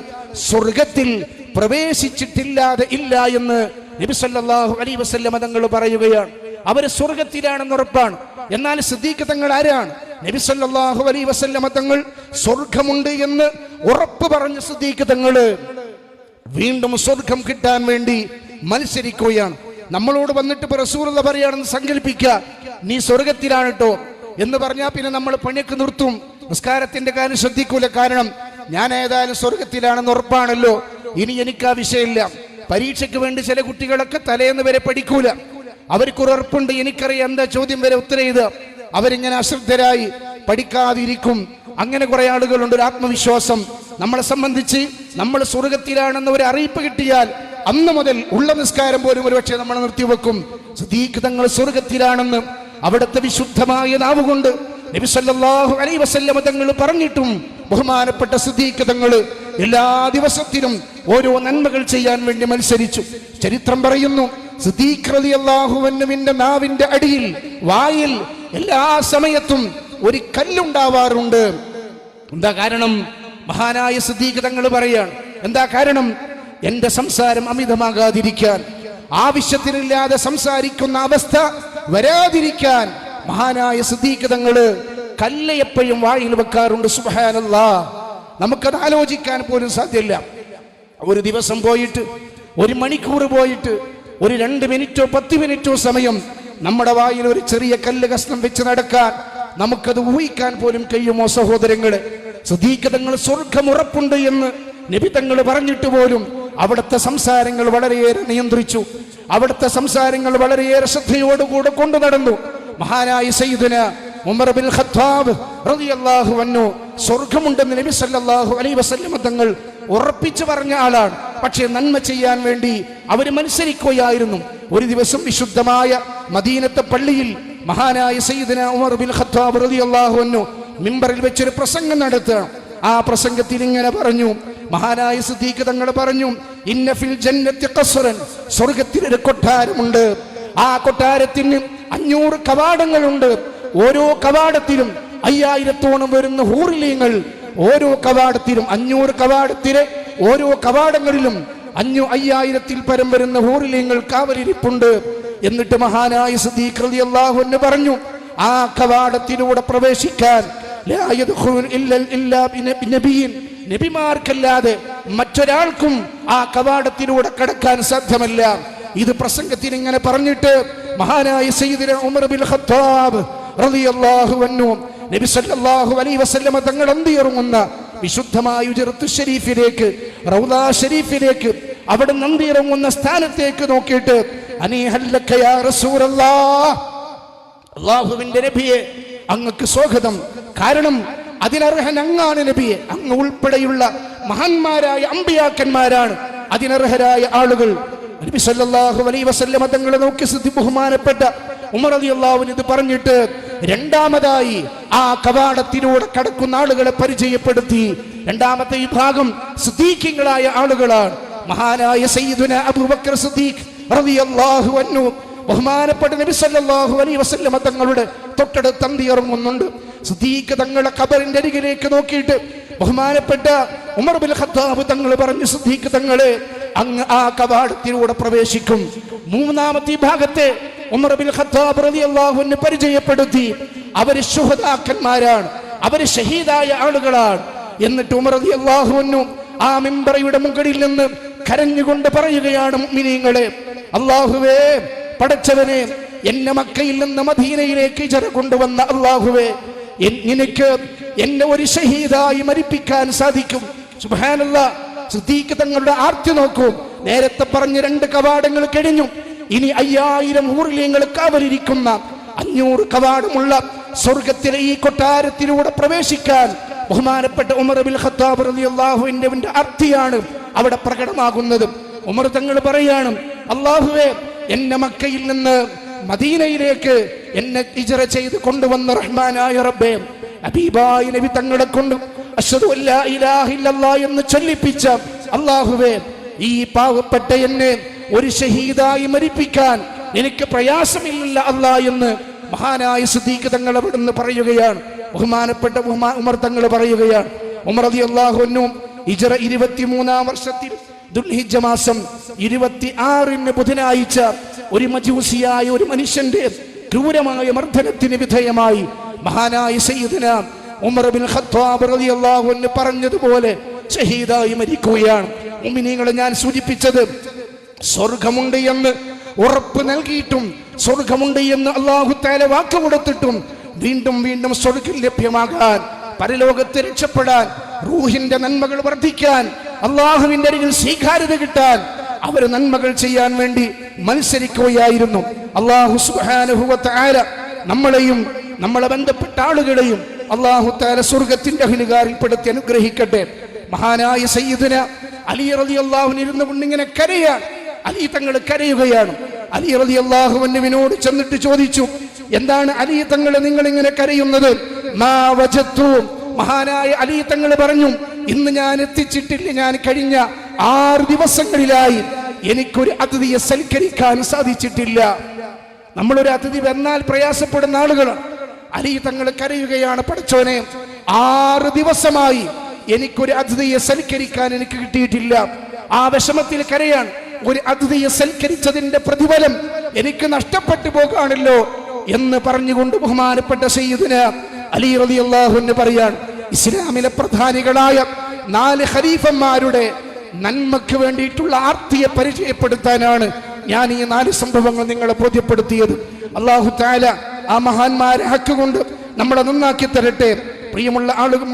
സ്വർഗത്തിൽ പ്രവേശിച്ചിട്ടില്ലാതെ ഇല്ല എന്ന് നബി സല്ലല്ലാഹു അലൈഹി വസല്ലം തങ്ങൾ പറയുകയാണ്. അവര് സ്വർഗത്തിലാണെന്ന് ഉറപ്പാണ്. എന്നാൽ സിദ്ദീഖ് തങ്ങൾ ആരാണ്? നബി സല്ലല്ലാഹു അലൈഹി വസല്ലം തങ്ങൾ സ്വർഗമുണ്ട് എന്ന് ഉറപ്പ് പറഞ്ഞ സിദ്ദീഖ് തങ്ങള് വീണ്ടും സ്വർഗം കിട്ടാൻ വേണ്ടി മത്സരിക്കുകയാണ്. നമ്മളോട് വന്നിട്ട് റസൂലുള്ളാഹി പറയാണെന്ന് സങ്കല്പിക്കുക, നീ സ്വർഗത്തിലാണ് കേട്ടോ എന്ന് പറഞ്ഞാൽ പിന്നെ നമ്മൾ പണിയൊക്കെ നിർത്തും, നിസ്കാരത്തിന്റെ കാര്യം ശ്രദ്ധിക്കൂല. കാരണം ഞാൻ ഏതായാലും സ്വർഗത്തിലാണെന്ന് ഉറപ്പാണല്ലോ, ഇനി എനിക്ക് ആ വിഷയമില്ല. പരീക്ഷയ്ക്ക് വേണ്ടി ചില കുട്ടികളൊക്കെ തലേന്ന് വരെ പഠിക്കൂല, അവർക്ക് ഉറപ്പുണ്ട്, എനിക്കറിയാം എന്താ ചോദ്യം വരെ ഉത്തരം ചെയ്ത് അവരിങ്ങനെ അശ്രദ്ധരായി പഠിക്കാതിരിക്കും. അങ്ങനെ കുറെ ആളുകളുണ്ട്. ഒരു ആത്മവിശ്വാസം നമ്മളെ സംബന്ധിച്ച് നമ്മൾ സ്വർഗത്തിലാണെന്ന് ഒരു അറിയിപ്പ് കിട്ടിയാൽ അന്ന് മുതൽ ഉള്ള നിസ്കാരം പോലും ഒരുപക്ഷെ നമ്മൾ നിർത്തിവെക്കും. സിദ്ദീഖ് തങ്ങൾ സ്വർഗത്തിലാണെന്ന് അവിടുത്തെ വിശുദ്ധമായ നാവുകൊണ്ട് നബി സല്ലല്ലാഹു അലൈഹി വസല്ലം തങ്ങൾ പറഞ്ഞിട്ടും ബഹുമാനപ്പെട്ട സിദ്ദീഖ് തങ്ങൾ എല്ലാ ദിവസത്തിലും ഓരോ നന്മകൾ ചെയ്യാൻ വേണ്ടി മത്സരിച്ചു. ചരിത്രം പറയുന്നു, സിദ്ദീഖ് റളിയല്ലാഹു അൻഹുവിന്റെ നാവിന്റെ അടിയിൽ, വായിൽ എല്ലാ സമയത്തും ഒരു കല്ലുണ്ടാവാറുണ്ട്. എന്താ കാരണം? മഹാനായ സിദ്ദീഖ് തങ്ങൾ പറയാണ്, എന്താ കാരണം? എന്റെ സംസാരം അമിതമാകാതിരിക്കാൻ, ആവശ്യത്തിനില്ലാതെ സംസാരിക്കുന്ന അവസ്ഥ വരാതിരിക്കാൻ മഹാനായ സിദ്ദീഖ് തങ്ങള് കല്ല് എപ്പോഴും വായിൽ വെക്കാറുണ്ട്. സുബ്ഹാനല്ലാഹ്, നമുക്കത് ആലോചിക്കാൻ പോലും സാധ്യമല്ല. ഒരു ദിവസം പോയിട്ട്, ഒരു മണിക്കൂർ പോയിട്ട്, ഒരു 2 മിനിറ്റോ 10 മിനിറ്റോ സമയം നമ്മുടെ വായിൽ ഒരു ചെറിയ കല്ല് കഷ്ണം വെച്ച് നടക്കാൻ നമുക്കത് ഊഹിക്കാൻ പോലും കഴിയുമോ സഹോദരങ്ങളെ? സിദ്ദീഖ് തങ്ങൾ സ്വർഗ്ഗം ഉറപ്പുണ്ട് എന്ന് നബി തങ്ങൾ പറഞ്ഞിട്ട് പോലും അവിടുത്തെ സംസാരങ്ങൾ വളരെയേറെ നിയന്ത്രിച്ചു. അവിടുത്തെ സംസാരങ്ങൾ വളരെയേറെ ശ്രദ്ധയോടുകൂടെ കൊണ്ടു നടന്നു. മഹാനായ സയ്യിദുന ഉമർ ബിൻ ഖത്താബ് റളിയല്ലാഹു അൻഹു സ്വർഗ്ഗമുണ്ടെന്ന് നബി സല്ലല്ലാഹു അലൈഹി വസല്ലം തങ്ങൾ ഉറപ്പിച്ചു പറഞ്ഞ ആളാണ്. പക്ഷേ നന്മ ചെയ്യാൻ വേണ്ടി അവർ മത്സരിക്കുകയായിരുന്നു. ഒരു ദിവസം വിശുദ്ധമായ മദീനത്തെ പള്ളിയിൽ മഹാനായ സയ്യിദുന ഉമർ ബിൻ ഖത്താബ് റളിയല്ലാഹു അൻഹു മിമ്പറിൽ വെച്ചൊരു പ്രസംഗം നടത്തുകയാണ്. ആ പ്രസംഗത്തിൽ ഇങ്ങനെ പറഞ്ഞു, മഹാനായ സിദ്ദീഖ് തങ്ങൾ പറഞ്ഞു, ഇന്ന ഫിൽ ജന്നത്തി ഖസ്റൻ, സ്വർഗ്ഗത്തിൽ ഒരു കൊട്ടാരമുണ്ട്. ആ കൊട്ടാരത്തിന് 500 കവാടങ്ങളുണ്ട്. ഓരോ കവാടത്തിലും 5000-ഓളം വരുന്ന ഹൂറിലീങ്ങൾ. ഓരോ കവാടത്തിലും 500 കവാടത്തിലെ ഓരോ കവാടങ്ങളിലും 5000-ൽ പരം വരുന്ന ഹൂറിലീങ്ങൾ കാവലിരിപ്പുണ്ട്. എന്നിട്ട് മഹാനായ സിദ്ദീഖ് റളിയല്ലാഹു അൻഹു പറഞ്ഞു, ആ കവാടത്തിലൂടെ പ്രവേശിക്കാൻ ലാ യദ്ഖുലു ഇല്ലാ ബിനബിയ്യിൻ, നബിമാർക്കല്ലാതെ മറ്റൊരാൾക്കും ആ കവാടത്തിലൂടെ കടക്കാൻ സാധ്യമല്ല. ഇത് പ്രസംഗത്തിൽ ഇങ്ങനെ പറഞ്ഞിട്ട് മഹാനായ സയ്യിദുന ഉമർ ബിൻ ഖത്താബ് റളിയല്ലാഹു അൻഹു നബി സല്ലല്ലാഹു അലൈഹി വസല്ലം തങ്ങൾ അന്തിയിറങ്ങുന്ന വിശുദ്ധമായ ഉജറത്തു ശരീഫിലേക്ക്, റൗദാ ശരീഫിലേക്ക്, അവിടെ അന്തിയിറങ്ങുന്ന സ്ഥാനത്തേക്ക് നോക്കിയിട്ട് അനീഹല്ലക യാ റസൂലല്ലാഹ്, അല്ലാഹുവിന്റെ നബിയെ അങ്ങക്ക് സ്വാഗതം. കാരണം അതിനർഹൻ അങ്ങാണ് നബിയെ. അങ്ങ് ഉൾപ്പെടെയുള്ള മഹാന്മാരായ അമ്പിയാക്കന്മാരാണ് അതിനർഹരായ ആളുകൾ. നബി സല്ലല്ലാഹു അലൈഹി വസല്ലം തങ്ങളെ നോക്കി ബഹുമാനപ്പെട്ട ഉമർ റളിയല്ലാഹു അൻഹു ഇത് പറഞ്ഞിട്ട് രണ്ടാമതായി ആ കവാടത്തിലൂടെ കടക്കുന്ന ആളുകളെ പരിചയപ്പെടുത്തി. രണ്ടാമത്തെ വിഭാഗം സിദ്ദീഖീങ്ങളായ ആളുകളാണ്. മഹാനായ സയ്യിദുന അബൂബക്കർ സിദ്ദീഖ് റളിയല്ലാഹു അൻഹു ബഹുമാനപ്പെട്ട നബി സല്ലല്ലാഹു അലൈഹി വസല്ലം തങ്ങളുടെ തൊട്ടടുത്ത് അന്തിയിറങ്ങുന്നുണ്ട്. സിദ്ദീഖ് തങ്ങളുടെ ഖബറിന്റെ അരികിലേക്ക് നോക്കിയിട്ട് ബഹുമാനപ്പെട്ട ഉമർ ബിൻ ഖത്താബ് തങ്ങൾ പറഞ്ഞു, സിദ്ദീഖ് തങ്ങളെ അങ്ങ് ആ കവാടത്തിലൂടെ പ്രവേശിക്കും. മൂന്നാമത്തെ ഭാഗത്തെ ഉമർ ബിൻ ഖത്താബ് റളിയല്ലാഹു അൻഹു പരിചയപ്പെടുത്തി. അവര് ശുഹദാക്കന്മാരാണ്, അവര് ഷഹീദായ ആളുകളാണ്. എന്നിട്ട് ഉമർ റളിയല്ലാഹു അൻഹു ആ മിമ്പറിയുടെ മുകളിൽ നിന്ന് കരഞ്ഞുകൊണ്ട് പറയുകയാണ്, മുഅ്മിനീങ്ങളെ, അല്ലാഹുവേ, പടച്ചവനെ, എന്നെ മക്കയിൽ നിന്ന് മദീനയിലേക്ക് ഹിജ്റ കൊണ്ടുവന്ന അല്ലാഹുവേ, നിനക്ക് എന്നെ ഒരു ഷഹീദായി മരിപ്പിക്കാൻ സാധിക്കും. സുബ്ഹാനല്ലാഹ്, സിദ്ദീഖ് തങ്ങളുടെ ആർത്തി നോക്കൂ. നേരത്തെ പറഞ്ഞ 2 കവാടങ്ങൾ കഴിഞ്ഞു. ഇനി 5000 ഹൂറിലീങ്ങൾ കാവലിരിക്കുന്ന 500 കവാടമുള്ള സ്വർഗത്തിലെ ഈ കൊട്ടാരത്തിലൂടെ പ്രവേശിക്കാൻ ബഹുമാനപ്പെട്ട ഉമർ ബിൻ ഖത്താബ് റളിയല്ലാഹു അൻഹുവിന്റെ ആർത്തിയാണ് അവിടെ പ്രകടമാകുന്നത്. ഉമർ തങ്ങൾ പറയാണ്, അല്ലാഹുവേ, എന്നെ മക്കയിൽ നിന്ന് മദീനയിലേക്ക് എന്നെ ഹിജ്റ ചെയ്ത് കൊണ്ടുവന്ന റഹ്മാനായ റബ്ബേ, ഹബീബായ നബി തങ്ങളെ കൊണ്ട് അശ്ഹദു അല്ലാ ഇലാഹ ഇല്ലല്ലാഹ് എന്ന് ചൊല്ലിപ്പിച്ച അല്ലാഹുവേ, ഈ പാവപ്പെട്ട എന്നെ ഒരു ഷഹീദായി മരിപ്പിക്കാൻ എനിക്ക് പ്രയാസമില്ല അല്ലാ എന്ന് മഹാനായ സിദ്ദീഖ് തങ്ങൾ അവിടുന്ന് പറയുകയാണ്. ബഹുമാനപ്പെട്ട ഉമർ തങ്ങൾ പറയുകയാണ്, ഉമർ റളിയല്ലാഹു അൻഹു ഹിജ്റ 23-ാം വർഷത്തിൽ ദുൽഹിജ്ജ മാസം 26-ന് ബുധനാഴ്ച ഒരു മജൂസിയായ ഒരു മനുഷ്യന്റെ ക്രൂരമായ മർദ്ദനത്തിന് വിധേയമായി മഹാനായ സയ്യിദുന ഉമർ ബിൻ ഖത്താബ് റളിയല്ലാഹു അൻഹു പറഞ്ഞതുപോലെ ഷഹീദായി മരിക്കുകയാണ്. മുഅ്മിനീങ്ങളെ, ഞാൻ സൂചിപ്പിച്ചത് സ്വർഗമുണ്ട് എന്ന് ഉറപ്പ് നൽകിയിട്ടും സ്വർഗമുണ്ട് എന്ന് അല്ലാഹു തആല വാക്ക് കൊടുത്തിട്ടും വീണ്ടും വീണ്ടും സ്വർഗ്ഗം ലഭ്യമാകാൻ, പരലോകത്ത് രക്ഷപ്പെടാൻ, റൂഹിന്റെ നന്മകൾ വർദ്ധിക്കാൻ, അള്ളാഹുവിന്റെ അരികിൽ സ്വീകാര്യത കിട്ടാൻ അവർ നന്മകൾ ചെയ്യാൻ വേണ്ടി മത്സരിക്കുകയായിരുന്നു. അല്ലാഹു സുബ്ഹാനഹു വ തആല നമ്മളെയും നമ്മളെ ബന്ധപ്പെട്ട ആളുകളെയും അല്ലാഹു തആല സ്വർഗ്ഗത്തിന്റെ അഹ്ലുകാരിൽപ്പെടുത്തി അനുഗ്രഹിക്കട്ടെ. മഹാനായ സയ്യിദുന അലി റളിയല്ലാഹു അൻഹു ഇരുന്നു കൊണ്ട് ഇങ്ങനെ കരയാണ്. അലി തങ്ങൾ കരയുകയാണ്. അലി റളിയല്ലാഹു അൻഹുവിനോട് ചെന്നിട്ട് ചോദിച്ചു, എന്താണ് അലി തങ്ങളെ നിങ്ങൾ ഇങ്ങനെ കരയുന്നത്? മാ വജത്തു. മഹാനായ അലി തങ്ങൾ പറഞ്ഞു, ഇന്ന് ഞാൻ എത്തിച്ചിട്ടില്ല, ഞാൻ കഴിഞ്ഞ 6 ദിവസങ്ങളിലായി എനിക്കൊരു അതിഥിയെ സൽക്കരിക്കാൻ സാധിച്ചിട്ടില്ല. നമ്മളൊരു അതിഥി വന്നാൽ പ്രയാസപ്പെടുന്ന ആളുകളാണ്. അലി തങ്ങൾ കരയുകയാണ്, പടച്ചോനെ 6 ദിവസമായി എനിക്കൊരു അതിഥിയെ സൽക്കരിക്കാൻ എനിക്ക് കിട്ടിയിട്ടില്ല. ആ വിഷമത്തിൽ കരയാണ്. ഒരു അതിഥിയെ സൽക്കരിച്ചതിന്റെ പ്രതിഫലം എനിക്ക് നഷ്ടപ്പെട്ടു പോകാണല്ലോ എന്ന് പറഞ്ഞുകൊണ്ട് ബഹുമാനപ്പെട്ട സയ്യിദുന അലി റളിയല്ലാഹു അൻഹു പറയാണ്, ഇസ്ലാമിലെ പ്രധാനികളായ 4 ഖലീഫന്മാരുടെ നന്മയ്ക്ക് വേണ്ടിയിട്ടുള്ള ആർത്തിയെ പരിചയപ്പെടുത്താനാണ് ഞാൻ ഈ 4 സംഭവങ്ങൾ നിങ്ങളെ ബോധ്യപ്പെടുത്തിയത്. അല്ലാഹു തആല ആ മഹാന്മാരെ ഹക്ക് കൊണ്ട് നമ്മളെ നന്നാക്കി തരട്ടെ. പ്രിയമുള്ള ആളുകൾ,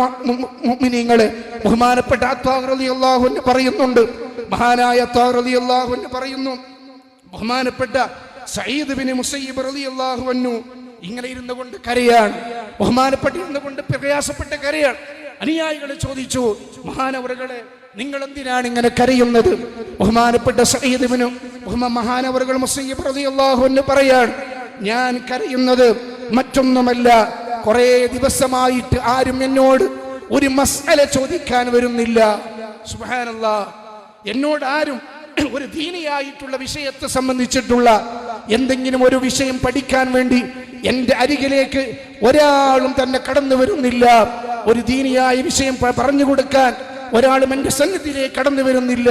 മുഅ്മിനീങ്ങളെ, ബഹുമാനപ്പെട്ട അത്വാഖ് റളിയല്ലാഹു അൻഹു പറയുന്നുണ്ട്, മഹാനായ അത്വാഖ് റളിയല്ലാഹു അൻഹു പറയുന്നു, ബഹുമാനപ്പെട്ട സഈദ് ബിൻ മുസയ്യിബ് റളിയല്ലാഹു അൻഹു ഇങ്ങനെ ഇരുന്നു കൊണ്ട് കരയാണ്. ബഹുമാനപ്പെട്ട് ഇരുന്നു കൊണ്ട് പ്രയാസപ്പെട്ട് കരയാണ്. അനുയായികളെ ചോദിച്ചു, മഹാനവറുകളെ നിങ്ങൾ എന്തിനാണ് ഇങ്ങനെ കരയുന്നത്? ബഹുമാനപ്പെട്ട സഈദ് ബിൻ മഹാനവറുകൾ മുസയ്യിബ് റളിയല്ലാഹു അൻഹു പറയാണ്, ഞാൻ കരയുന്നത് മറ്റൊന്നുമല്ല, കുറെ ദിവസമായിട്ട് ആരും എന്നോട് ഒരു മസ്അല ചോദിക്കാൻ വരുന്നില്ല. സുബ്ഹാനല്ലാഹ്, എന്നോട് ആരും ഒരു ദീനിയായിട്ടുള്ള വിഷയത്തെ സംബന്ധിച്ചിട്ടുള്ള എന്തെങ്കിലും ഒരു വിഷയം പഠിക്കാൻ വേണ്ടി എന്റെ അരികിലേക്ക് ഒരാളും തന്നെ കടന്നു വരുന്നില്ല. ഒരു ദീനിയായ വിഷയം പറഞ്ഞു കൊടുക്കാൻ ഒരാളും എന്റെ സന്നിധിയിലേക്ക് കടന്നു വരുന്നില്ല.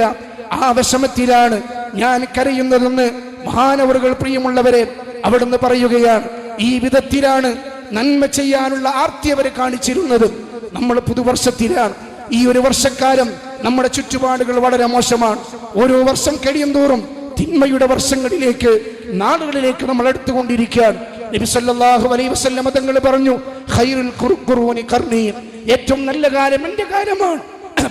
ആ വിഷമത്തിലാണ് ഞാൻ കരയുന്നതെന്ന് മഹാനവറുകൾ പ്രിയമുള്ളവരെ അവിടുന്ന് പറയുകയാണ്. ഈ വിധത്തിലാണ് നന്മ ചെയ്യാനുള്ള ആർത്തി അവരെ കാണിച്ചിരുന്നത്. നമ്മൾ പുതുവർഷത്തിലാണ്. ഈ ഒരു വർഷക്കാലം നമ്മുടെ ചുറ്റുപാടുകൾ വളരെ മോശമാണ്. ഓരോ വർഷം കഴിയും തോറും തിന്മയുടെ വർഷങ്ങളിലേക്ക്, നാളുകളിലേക്ക് നമ്മൾ അടുത്തുകൊണ്ടിരിക്കുകയാണ്. നബി സല്ലല്ലാഹു അലൈഹി വസല്ലം തങ്ങൾ പറഞ്ഞു, ഖൈറുൽ ഖുറൂനി ഖർനി, ഏറ്റവും നല്ല കാലം എന്റെ കാലമാണ്,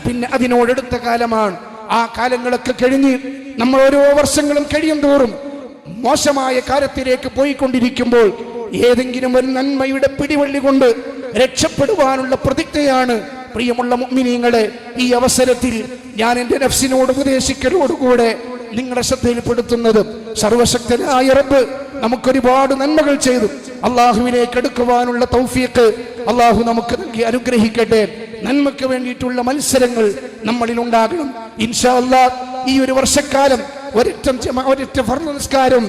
പിന്നെ അതിനോടടുത്ത കാലമാണ്. ആ കാലങ്ങളൊക്കെ കഴിഞ്ഞ് നമ്മൾ ഓരോ വർഷങ്ങളും കഴിയും തോറും മോശമായ കാലത്തിലേക്ക് പോയിക്കൊണ്ടിരിക്കുമ്പോൾ ഏതെങ്കിലും ഒരു നന്മയുടെ പിടിവള്ളി കൊണ്ട് രക്ഷപ്പെടുവാനുള്ള പ്രതിജ്ഞയാണ് പ്രിയമുള്ള മുഅ്മിനീങ്ങളെ ഈ അവസരത്തിൽ ഞാൻ എൻ്റെ നഫ്സിനോട് ഉപദേശിക്കലോടുകൂടെ നിങ്ങളുടെ ശ്രദ്ധയിൽപ്പെടുത്തുന്നത്. സർവശക്തനായ റബ്ബ് നമുക്കൊരുപാട് നന്മകൾ ചെയ്തു. അള്ളാഹുവിലേക്ക് അടുക്കുവാനുള്ള തൗഫീഖ് അള്ളാഹു നമുക്ക് നൽകി അനുഗ്രഹിക്കട്ടെ. നന്മയ്ക്ക് വേണ്ടിയിട്ടുള്ള മത്സരങ്ങൾ നമ്മളിൽ ഉണ്ടാകണം. ഇൻഷാ അല്ലാഹ് ഈ ഒരു വർഷക്കാലം ഒരൊറ്റ ഫർദ് നിസ്കാരം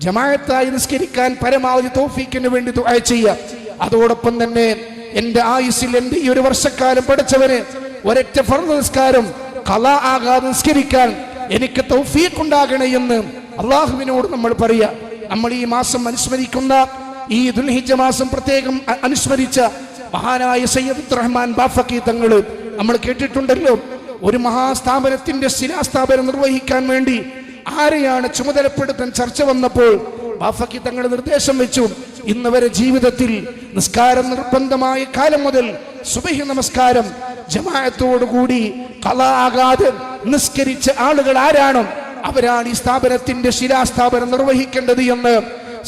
ജമാഅത്തായി നിസ്കരിക്കാൻ പരമാവധി തൗഫീഖിന് വേണ്ടി ദുആ ചെയ്യുക. അതോടൊപ്പം തന്നെ എന്റെ ആയുസ്സിൽ എന്റെ ഈ ഒരു വർഷക്കാലം പഠിച്ചവന് ഒരൊറ്റ ഫർദ് നിസ്കാരം ഖളാ ആകാതെ നിസ്കരിക്കാൻ എനിക്ക് തൗഫീഖ് ഉണ്ടാകണേ എന്ന് അള്ളാഹുവിനോട് നമ്മൾ പറയാ. നമ്മൾ ഈ മാസം അനുസ്മരിക്കുന്ന ഈ ദുൽഹിജ്ജ മാസം പ്രത്യേകം അനുസ്മരിച്ച മഹാനായ സയ്യിദ് റഹ്മാൻ ബാഫഖി തങ്ങൾ നമ്മൾ കേട്ടിട്ടുണ്ടല്ലോ. ഒരു മഹാസ്ഥാപനത്തിന്റെ ശിലാസ്ഥാപനം നിർവഹിക്കാൻ വേണ്ടി ആരെയാണ് ചുമതലപ്പെടുത്താൻ ചർച്ച വന്നപ്പോൾ ബാഫഖി തങ്ങൾ നിർദ്ദേശം വെച്ചു, ഇന്ന് വരെ ജീവിതത്തിൽ നിസ്കാരം നിർബന്ധമായ കാലം മുതൽ സുബഹി നമസ്കാരം ജമാഅത്തോടുകൂടി ഖളാ ആകാതെ നിസ്കരിച്ച ആളുകൾ ആരാണോ അവരാണ് ഈ സ്ഥാപനത്തിന്റെ ശിലാസ്ഥാപനം നിർവഹിക്കേണ്ടത് എന്ന്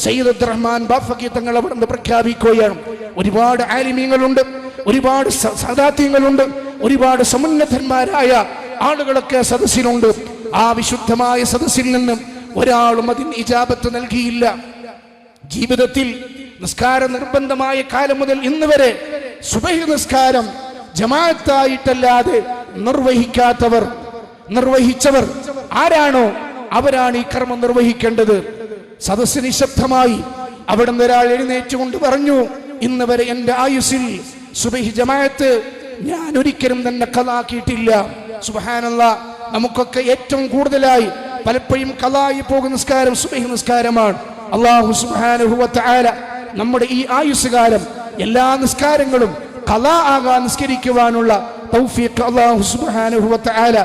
സയ്യിദ് റഹ്മാൻ ബാഫഖി തങ്ങൾ അവിടുന്ന് പ്രഖ്യാപിക്കുകയാണ്. ഒരുപാട് ആലിമീങ്ങളുണ്ട്, ഒരുപാട് സദാത്യങ്ങളുണ്ട്, ഒരുപാട് സമുന്നതന്മാരായ ആളുകളൊക്കെ സദസ്സിലുണ്ട്. ആ വിശുദ്ധമായ സദസ്സിൽ നിന്ന് ഒരാളും അതിന് ഇജാബത്ത് നൽകിയില്ല. ജീവിതത്തിൽ നിസ്കാരം നിർബന്ധമായ കാലം മുതൽ ഇന്ന് വരെ സുബഹി നിസ്കാരം ജമാഅത്തായിട്ടല്ലാതെ നിർവഹിച്ചവർ ആരാണോ അവരാണ് ഈ കർമ്മം നിർവഹിക്കേണ്ടത്. സദസ്സ് നിശബ്ദമായി. അവിടെ നിന്ന് ഒരാൾ എഴുന്നേറ്റുകൊണ്ട് പറഞ്ഞു, ഇന്ന് വരെ എന്റെ ആയുസ്സിൽ സുബഹി ജമാഅത്ത് ഞാൻ ഒരിക്കലും തന്നെ ഖളാക്കിയിട്ടില്ല. സുബ്ഹാനല്ലാഹ്, നമുക്കൊക്കെ ഏറ്റവും കൂടുതലായി പലപ്പോഴും ഖളായി പോകുന്ന നിസ്കാരം സുബഹി നിസ്കാരമാണ്. അല്ലാഹു സുബ്ഹാനഹു വ തആല നമ്മുടെ ഈ ആയുസ്സുകാലം എല്ലാ നിസ്കാരങ്ങളും ഖളാ ആകാൻ നിസ്കരിക്കുവാനുള്ള തൗഫീഖ് അല്ലാഹു സുബ്ഹാനഹു വ തആല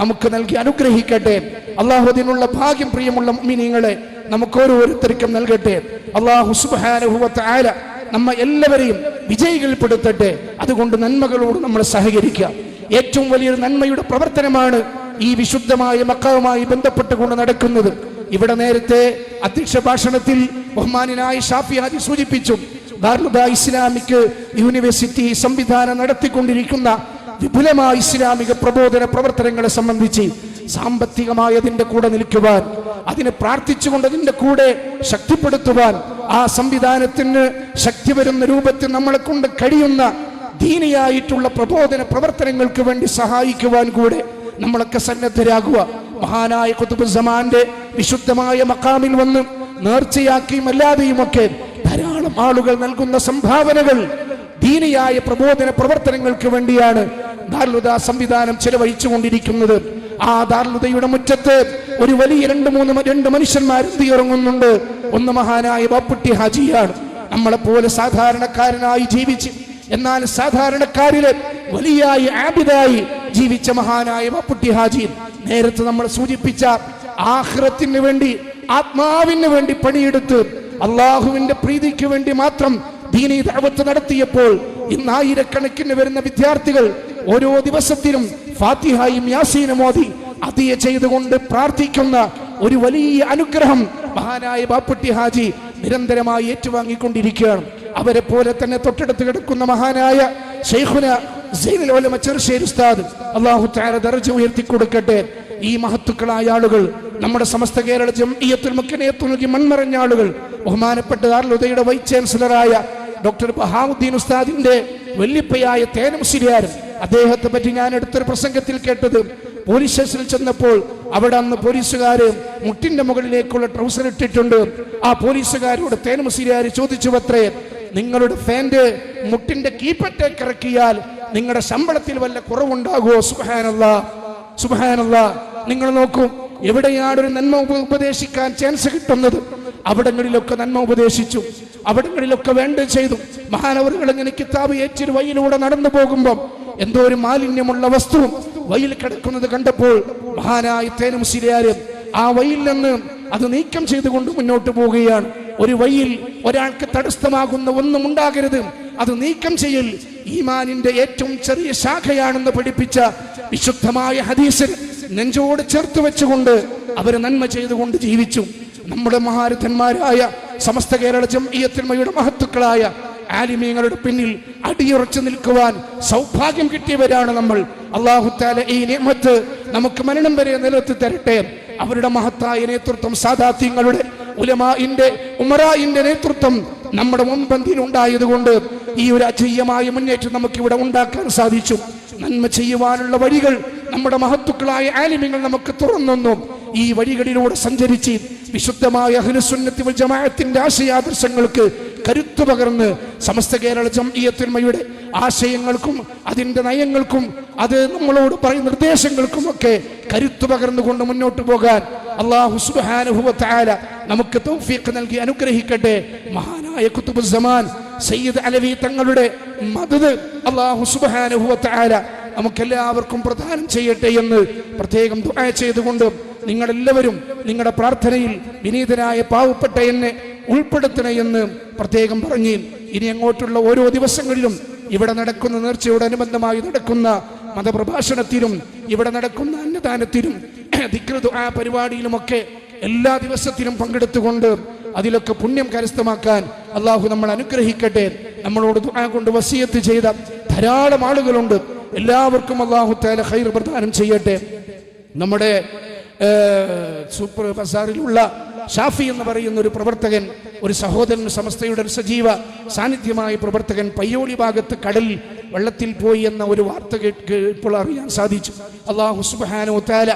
നമുക്ക് നൽകി അനുഗ്രഹിക്കട്ടെ. അല്ലാഹു അതിനുള്ള ഭാഗ്യം പ്രിയമുള്ള മുഅ്മിനീങ്ങളെ നമുക്ക് ഓരോരുത്തർക്കും നൽകട്ടെ. അല്ലാഹു സുബ്ഹാനഹു വ തആല നമ്മ എല്ലാവരെയും വിജയികൾപ്പെടുത്തട്ടെ. അതുകൊണ്ട് നന്മകളോട് നമ്മൾ സഹകരിക്കുക. ഏറ്റവും വലിയൊരു നന്മയുടെ പ്രവർത്തനമാണ് ഈ വിശുദ്ധമായ മക്കാവുമായി ബന്ധപ്പെട്ടുകൊണ്ട് നടക്കുന്നത്. ഇവിടെ നേരത്തെ അധ്യക്ഷ ഭാഷണത്തിൽ ബഹുമാനായ ഷാഫി ഹാജി സൂചിപ്പിച്ചു, ദാറുൽ ഇസ്ലാമിക് യൂണിവേഴ്സിറ്റി സംവിധാനം നടത്തിക്കൊണ്ടിരിക്കുന്ന വിപുലമായ ഇസ്ലാമിക പ്രബോധന പ്രവർത്തനങ്ങളെ സംബന്ധിച്ച് സാമ്പത്തികമായി അതിന്റെ കൂടെ നിൽക്കുവാൻ, അതിനെ പ്രാർത്ഥിച്ചുകൊണ്ട് അതിന്റെ കൂടെ ശക്തിപ്പെടുത്തുവാൻ, ആ സംവിധാനത്തിന് ശക്തി വരുന്ന രൂപത്തിൽ നമ്മളെ കൊണ്ട് കഴിയുന്ന ദീനിയായിട്ടുള്ള പ്രബോധന പ്രവർത്തനങ്ങൾക്ക് വേണ്ടി സഹായിക്കുവാൻ കൂടെ നമ്മളൊക്കെ സന്നദ്ധരാകുക. മഹാനായ ഖുതുബുസ്സമാന്റെ വിശുദ്ധമായ മഖാമിൽ വന്ന് നേർച്ചയാക്കിയും അല്ലാതെയുമൊക്കെ ധാരാളം ആളുകൾ നൽകുന്ന സംഭാവനകൾ ദീനിയായ പ്രബോധന പ്രവർത്തനങ്ങൾക്ക് വേണ്ടിയാണ് ദാറുൽ ഹുദ സംവിധാനം ചെലവഴിച്ചുകൊണ്ടിരിക്കുന്നത്. ആ ദാറുൽ ഹുദയുടെ മുറ്റത്ത് ഒരു വലിയ രണ്ട് മനുഷ്യന്മാർ ഇറങ്ങുന്നുണ്ട്. ഒന്ന് മഹാനായ ബാപ്പുട്ടി ഹാജിയാണ്. നമ്മളെപ്പോലെ സാധാരണക്കാരനായി ജീവിച്ച് എന്നാൽ സാധാരണക്കാരിലെ വലിയ ആബിദായി ജീവിച്ച മഹാനായ ബാപ്പുട്ടി ഹാജി നേരത്തെ നമ്മൾ സൂചിപ്പിച്ച ആഖിറത്തിന് വേണ്ടി, ആത്മാവിന് വേണ്ടി പണിയെടുത്ത് അള്ളാഹുവിന്റെ പ്രീതിക്ക് വേണ്ടി മാത്രം ദീനീ ദഅവത്ത് നടത്തിയപ്പോൾ ഇന്ന് ആയിരക്കണക്കിന് വരുന്ന വിദ്യാർത്ഥികൾ ഓരോ ദിവസത്തിലും ഫാത്തിഹയും യാസീനും ഓതി അതിയ ചെയ്തുകൊണ്ട് പ്രാർത്ഥിക്കുന്ന ഒരു വലിയ അനുഗ്രഹം മഹാനായ ബാപ്പുട്ടി ഹാജി നിരന്തരമായി ഏറ്റുവാങ്ങിക്കൊണ്ടിരിക്കുകയാണ്. അവരെ പോലെ തന്നെ തൊട്ടടുത്ത് കിടക്കുന്ന മഹാനായ ശൈഖുന സൈനുൽ ഉലമ ചെറുശ്ശേരി ഉസ്താദ്, അല്ലാഹു തആല ദർജ ഉയർത്തി കൊടുക്കട്ടെ. ഈ മഹത്തുക്കളായ ആളുകൾ നമ്മുടെ സമസ്ത കേരള ജംഇയ്യത്തുൽ മുഖ്യനേതൃത്വം നൽകി മൺമറഞ്ഞ ആളുകൾ, ബഹുമാനപ്പെട്ട ദാറുൽ ഹുദയുടെ വൈസ് ചാൻസലറായ ഡോക്ടർ ബഹാവുദ്ദീൻ ഉസ്താദിന്റെ വല്യപ്പയായ തേന മുസ്ലിയാർ, അദ്ദേഹത്തെ പറ്റി ഞാൻ അടുത്തൊരു പ്രസംഗത്തിൽ കേട്ടത്, പോലീസ് സ്റ്റേഷനിൽ ചെന്നപ്പോൾ അവിടെ അന്ന് പോലീസുകാര് മുട്ടിന്റെ മുകളിലേക്കുള്ള ട്രൗസർ ഇട്ടിട്ടുണ്ട്. ആ പോലീസുകാരോട് തേന മുസ്ലിയാർ ചോദിച്ചു അത്രേ, നിങ്ങളുടെ ഫാന്റ് മുട്ടിന്റെ കീപ്പറ്റേക്ക് ഇറക്കിയാൽ നിങ്ങളുടെ ശമ്പളത്തിൽ വല്ല കുറവുണ്ടാകുമോ? സുബ്ഹാനല്ലാഹ്, സുബ്ഹാനല്ലാഹ്. നിങ്ങൾ നോക്കൂ, എവിടെയാണ് ഒരു നന്മ ഉപദേശിക്കാൻ ചാൻസ് കിട്ടുന്നത് അവിടങ്ങളിലൊക്കെ നന്മ ഉപദേശിച്ചു, അവിടങ്ങളിലൊക്കെ വേണ്ട ചെയ്തു. മഹാനവറുകൾ ഇങ്ങനെ കിതാബ് ഏറ്റിൽ വഴിയിലൂടെ നടന്നു പോകുമ്പോൾ എന്തോ ഒരു മാലിന്യമുള്ള വസ്തു വഴിയിൽ കിടക്കുന്നത് കണ്ടപ്പോൾ മഹാനായ തേന മുസ്ലിയാർ ആ വഴിയിൽ നിന്ന് അത് നീക്കം ചെയ്തുകൊണ്ട് മുന്നോട്ട് പോവുകയാണ്. ഒരു വഴിയിൽ ഒരാൾക്ക് തടസ്സമാകുന്ന ഒന്നും ഉണ്ടാകരുത്, അത് നീക്കം ചെയ്യൽ ഈമാനിന്റെ ഏറ്റവും ചെറിയ ശാഖയാണെന്ന് പഠിപ്പിച്ച വിശുദ്ധമായ ഹദീസിൽ നെഞ്ചോട് ചേർത്ത് വെച്ചുകൊണ്ട് അവർ നന്മ ചെയ്തുകൊണ്ട് ജീവിച്ചു. നമ്മുടെ മഹാരഥന്മാരായ സമസ്ത കേരള ജംഇയ്യത്തുൽ മഹത്തുക്കളായ ആലിമീങ്ങളുടെ പിന്നിൽ അടിയുറച്ചു നിൽക്കുവാൻ സൗഭാഗ്യം കിട്ടിയവരാണ് നമ്മൾ. അല്ലാഹു തആല ഈ നിഅമത്ത് നമുക്ക് മരണം വരെ നിലനിർത്തി തരട്ടെ. അവരുടെ മഹത്തായ നേതൃത്വം, സാദാത്യങ്ങളുടെ ഉലമാഇന്റെ ഉമറാഇന്റെ നേതൃത്വം നമ്മുടെ മുൻപന്തിയിൽ ഉണ്ടായതുകൊണ്ട് ഈ ഒരു അജയ്യമായ മുന്നേറ്റം നമുക്ക് ഇവിടെ ഉണ്ടാക്കാൻ സാധിച്ചു. നന്മ ചെയ്യുവാനുള്ള വഴികൾ നമ്മുടെ മഹത്തുക്കളായ ആലിമീങ്ങൾ നമുക്ക് തുറന്നു. ഈ വഴികളിലൂടെ സഞ്ചരിച്ച് വിശുദ്ധമായ അഹ്ലുസുന്നത്തി വൽ ജമാഅത്തിന്റെ ആശയാദർശങ്ങൾക്ക് കരുത്തു പകർന്ന് സമസ്ത കേരള ജംഇയ്യത്തുൽ ഉലമയുടെ ആശയങ്ങൾക്കും അതിന്റെ നയങ്ങൾക്കും അത് നമ്മളോട് പറയുന്ന നിർദ്ദേശങ്ങൾക്കും ഒക്കെ കരുത്തു പകർന്നുകൊണ്ട് മുന്നോട്ട് പോകാൻ അല്ലാഹു സുബ്ഹാനഹു വ തആല നമുക്ക് തൗഫീഖ് നൽകി അനുഗ്രഹിക്കട്ടെ. മഹാനായ ഖുതുബുസ്സമാൻ സയ്യിദ് അലവി തങ്ങളുടെ മദദ് അല്ലാഹു സുബ്ഹാനഹു വ തആല നമുക്കെല്ലാവർക്കും പ്രദാനം ചെയ്യട്ടെ എന്ന് പ്രത്യേകം ദുആ ചെയ്തുകൊണ്ട് നിങ്ങളെല്ലാവരും നിങ്ങളുടെ പ്രാർത്ഥനയിൽ വിനീതനായ പാവപ്പെട്ട എന്നെ ഉൾപ്പെടുത്തണേ എന്ന് പ്രത്യേകം പറഞ്ഞ് ഇനി അങ്ങോട്ടുള്ള ഓരോ ദിവസങ്ങളിലും ഇവിടെ നടക്കുന്ന നേർച്ചയോടനുബന്ധമായി നടക്കുന്ന മതപ്രഭാഷണത്തിലും ഇവിടെ നടക്കുന്ന അന്നദാനത്തിലും ദിക്ർ ദുആ പരിപാടിയിലുമൊക്കെ എല്ലാ ദിവസത്തിലും പങ്കെടുത്തുകൊണ്ട് അതിലൊക്കെ പുണ്യം കരസ്ഥമാക്കാൻ അല്ലാഹു നമ്മൾ അനുഗ്രഹിക്കട്ടെ. നമ്മളോട് ദുആ കൊണ്ട് വസിയത്ത് ചെയ്ത ധാരാളം ആളുകളുണ്ട്. എല്ലാവർക്കും അല്ലാഹു തആല ഖൈർ പ്രദാനം ചെയ്യട്ടെ. നമ്മുടെ സൂപ്പർ ബസാറിലുള്ള ഷാഫി എന്ന് പറയുന്ന ഒരു പ്രവർത്തകൻ, ഒരു സഹോദരൻ, സമസ്തയുടെ ഒരു സജീവ സാന്നിധ്യമായ പ്രവർത്തകൻ പയ്യോളി ഭാഗത്ത് കടലിൽ വെള്ളത്തിൽ പോയി എന്ന ഒരു വാർത്ത ഇപ്പോൾ അറിയാൻ സാധിച്ചു. അല്ലാഹു സുബ്ഹാനഹു വ തആല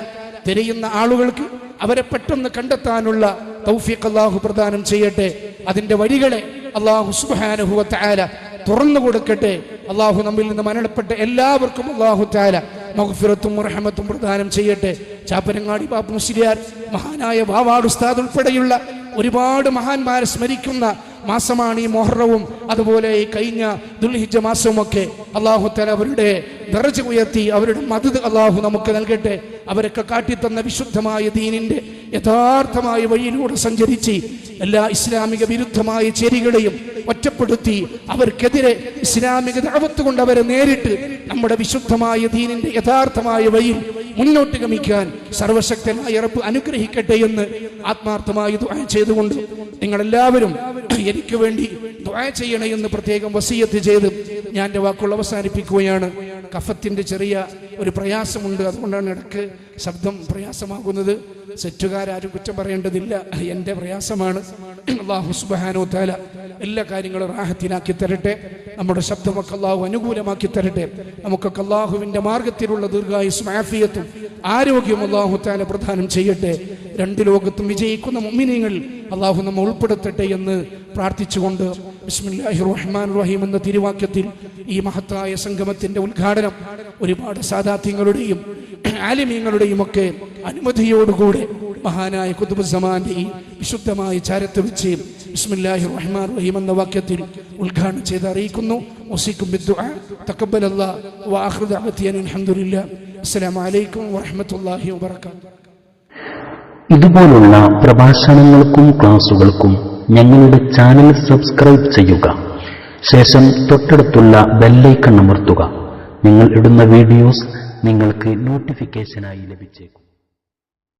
തിരയുന്ന ആളുകൾക്ക് അവരെ പെട്ടെന്ന് കണ്ടെത്താനുള്ള തൗഫീഖ് അല്ലാഹു പ്രദാനം ചെയ്യട്ടെ. അതിന്റെ വഴികളെ അല്ലാഹു സുബ്ഹാനഹു വ തആല തുറന്നു കൊടുക്കട്ടെ. അല്ലാഹു നമ്മിൽ നിന്ന് മരണപ്പെട്ട എല്ലാവർക്കും അല്ലാഹു തആല മഗ്ഫിറത്തും റഹ്മത്തും പ്രദാനം ചെയ്യട്ടെ. ചാപ്പനങ്ങാടി ബാപ്പു മുസ്ലിയാർ, മഹാനായ വാവാട് ഉസ്താദ് ഉൾപ്പെടെയുള്ള ഒരുപാട് മഹാന്മാരെ സ്മരിക്കുന്ന മാസമാണ് ഈ മുഹറവും അതുപോലെ ഈ കഴിഞ്ഞ ദുൽഹിജ്ജ മാസവുമൊക്കെ. അല്ലാഹു തആല അവരുടെ ദറജ ഉയർത്തി അവരുടെ മദദ് അല്ലാഹു നമുക്ക് നൽകട്ടെ. അവരൊക്കെ കാട്ടിത്തന്ന വിശുദ്ധമായ ദീനിന്റെ യഥാർത്ഥമായ വഴിയിലൂടെ സഞ്ചരിച്ച് എല്ലാ ഇസ്ലാമിക വിരുദ്ധമായ ചേരികളെയും ഒറ്റപ്പെടുത്തി അവർക്കെതിരെ ഇസ്ലാമിക ദഅവത്ത് കൊണ്ട് അവരെ നേരിട്ട് നമ്മുടെ വിശുദ്ധമായ ദീനിന്റെ യഥാർത്ഥമായ വഴിയിൽ മുന്നോട്ട് ഗമിക്കാൻ സർവശക്തനായ റബ്ബ് അനുഗ്രഹിക്കട്ടെ എന്ന് ആത്മാർത്ഥമായി ദുആ ചെയ്തുകൊണ്ട് നിങ്ങളെല്ലാവരും എനിക്ക് വേണ്ടി ദുആ ചെയ്യണേ എന്ന് പ്രത്യേകം വസിയത്ത് ചെയ്ത് ഞാൻ എൻ്റെ വാക്കുകൾ അവസാനിപ്പിക്കുകയാണ്. കഫത്തിന്റെ ചെറിയ ഒരു പ്രയാസമുണ്ട്, അതുകൊണ്ടാണ് ഇടയ്ക്ക് ശബ്ദം പ്രയാസമാകുന്നത്. സെറ്റുകാരും കുറ്റം പറയേണ്ടതില്ല, എൻ്റെ പ്രയാസമാണ്. അല്ലാഹു സുബ്ഹാനഹു വ തആല എല്ലാ കാര്യങ്ങളും റാഹത്തിനാക്കി തരട്ടെ. നമ്മുടെ ശബ്ദമൊക്കെ അല്ലാഹു അനുകൂലമാക്കി തരട്ടെ. നമുക്കൊക്കെ അല്ലാഹുവിൻ്റെ മാർഗത്തിലുള്ള ദീർഘായുസ്സും ആഫിയത്തും ആരോഗ്യവും അല്ലാഹു തആല പ്രദാനം ചെയ്യട്ടെ. രണ്ട് ലോകത്തും വിജയിക്കുന്ന മുഅ്മിനീങ്ങൾ അല്ലാഹു നമ്മെ ഉൾപ്പെടുത്തട്ടെ എന്ന് പ്രാർത്ഥിച്ചുകൊണ്ട് ബിസ്മില്ലാഹിർ റഹ്മാനിർ റഹീം എന്ന തിരുവാക്യത്തിൽ ഈ മഹത്തായ സംഗമത്തിന്റെ ഉദ്ഘാടനം ഒരുപാട് സാദാത്യങ്ങളുടെയും ആലിമീങ്ങളുടെയും ഒക്കെ അനുമതിയോടുകൂടെ മഹാനായ ഖുതുബുസ്സമാന്റെ ഈ വിശുദ്ധമായ ചാരത്ത് വെച്ച് ബിസ്മില്ലാഹിർ റഹ്മാനിർ റഹീം എന്ന വാക്യത്തിൽ ഉദ്ഘാടനം ചെയ്ത് അറിയിക്കുന്നു. വസിക്കും ബിദ്ദുആ തഖബ്ബലല്ലാഹു വആഖിറു ദഅവതി അൽഹംദുലില്ലാഹി. അസ്സലാമു അലൈക്കും വറഹ്മത്തുള്ളാഹി വബറകാതുഹു. ഇതുപോലുള്ള പ്രഭാഷണങ്ങൾക്കും ക്ലാസുകൾക്കും ഞങ്ങളുടെ ചാനൽ സബ്സ്ക്രൈബ് ചെയ്യുക. ശേഷം തൊട്ടടുത്തുള്ള ബെല്ലൈക്കൺ അമർത്തുക. നിങ്ങൾ ഇടുന്ന വീഡിയോസ് നിങ്ങൾക്ക് നോട്ടിഫിക്കേഷനായി ലഭിച്ചേക്കും.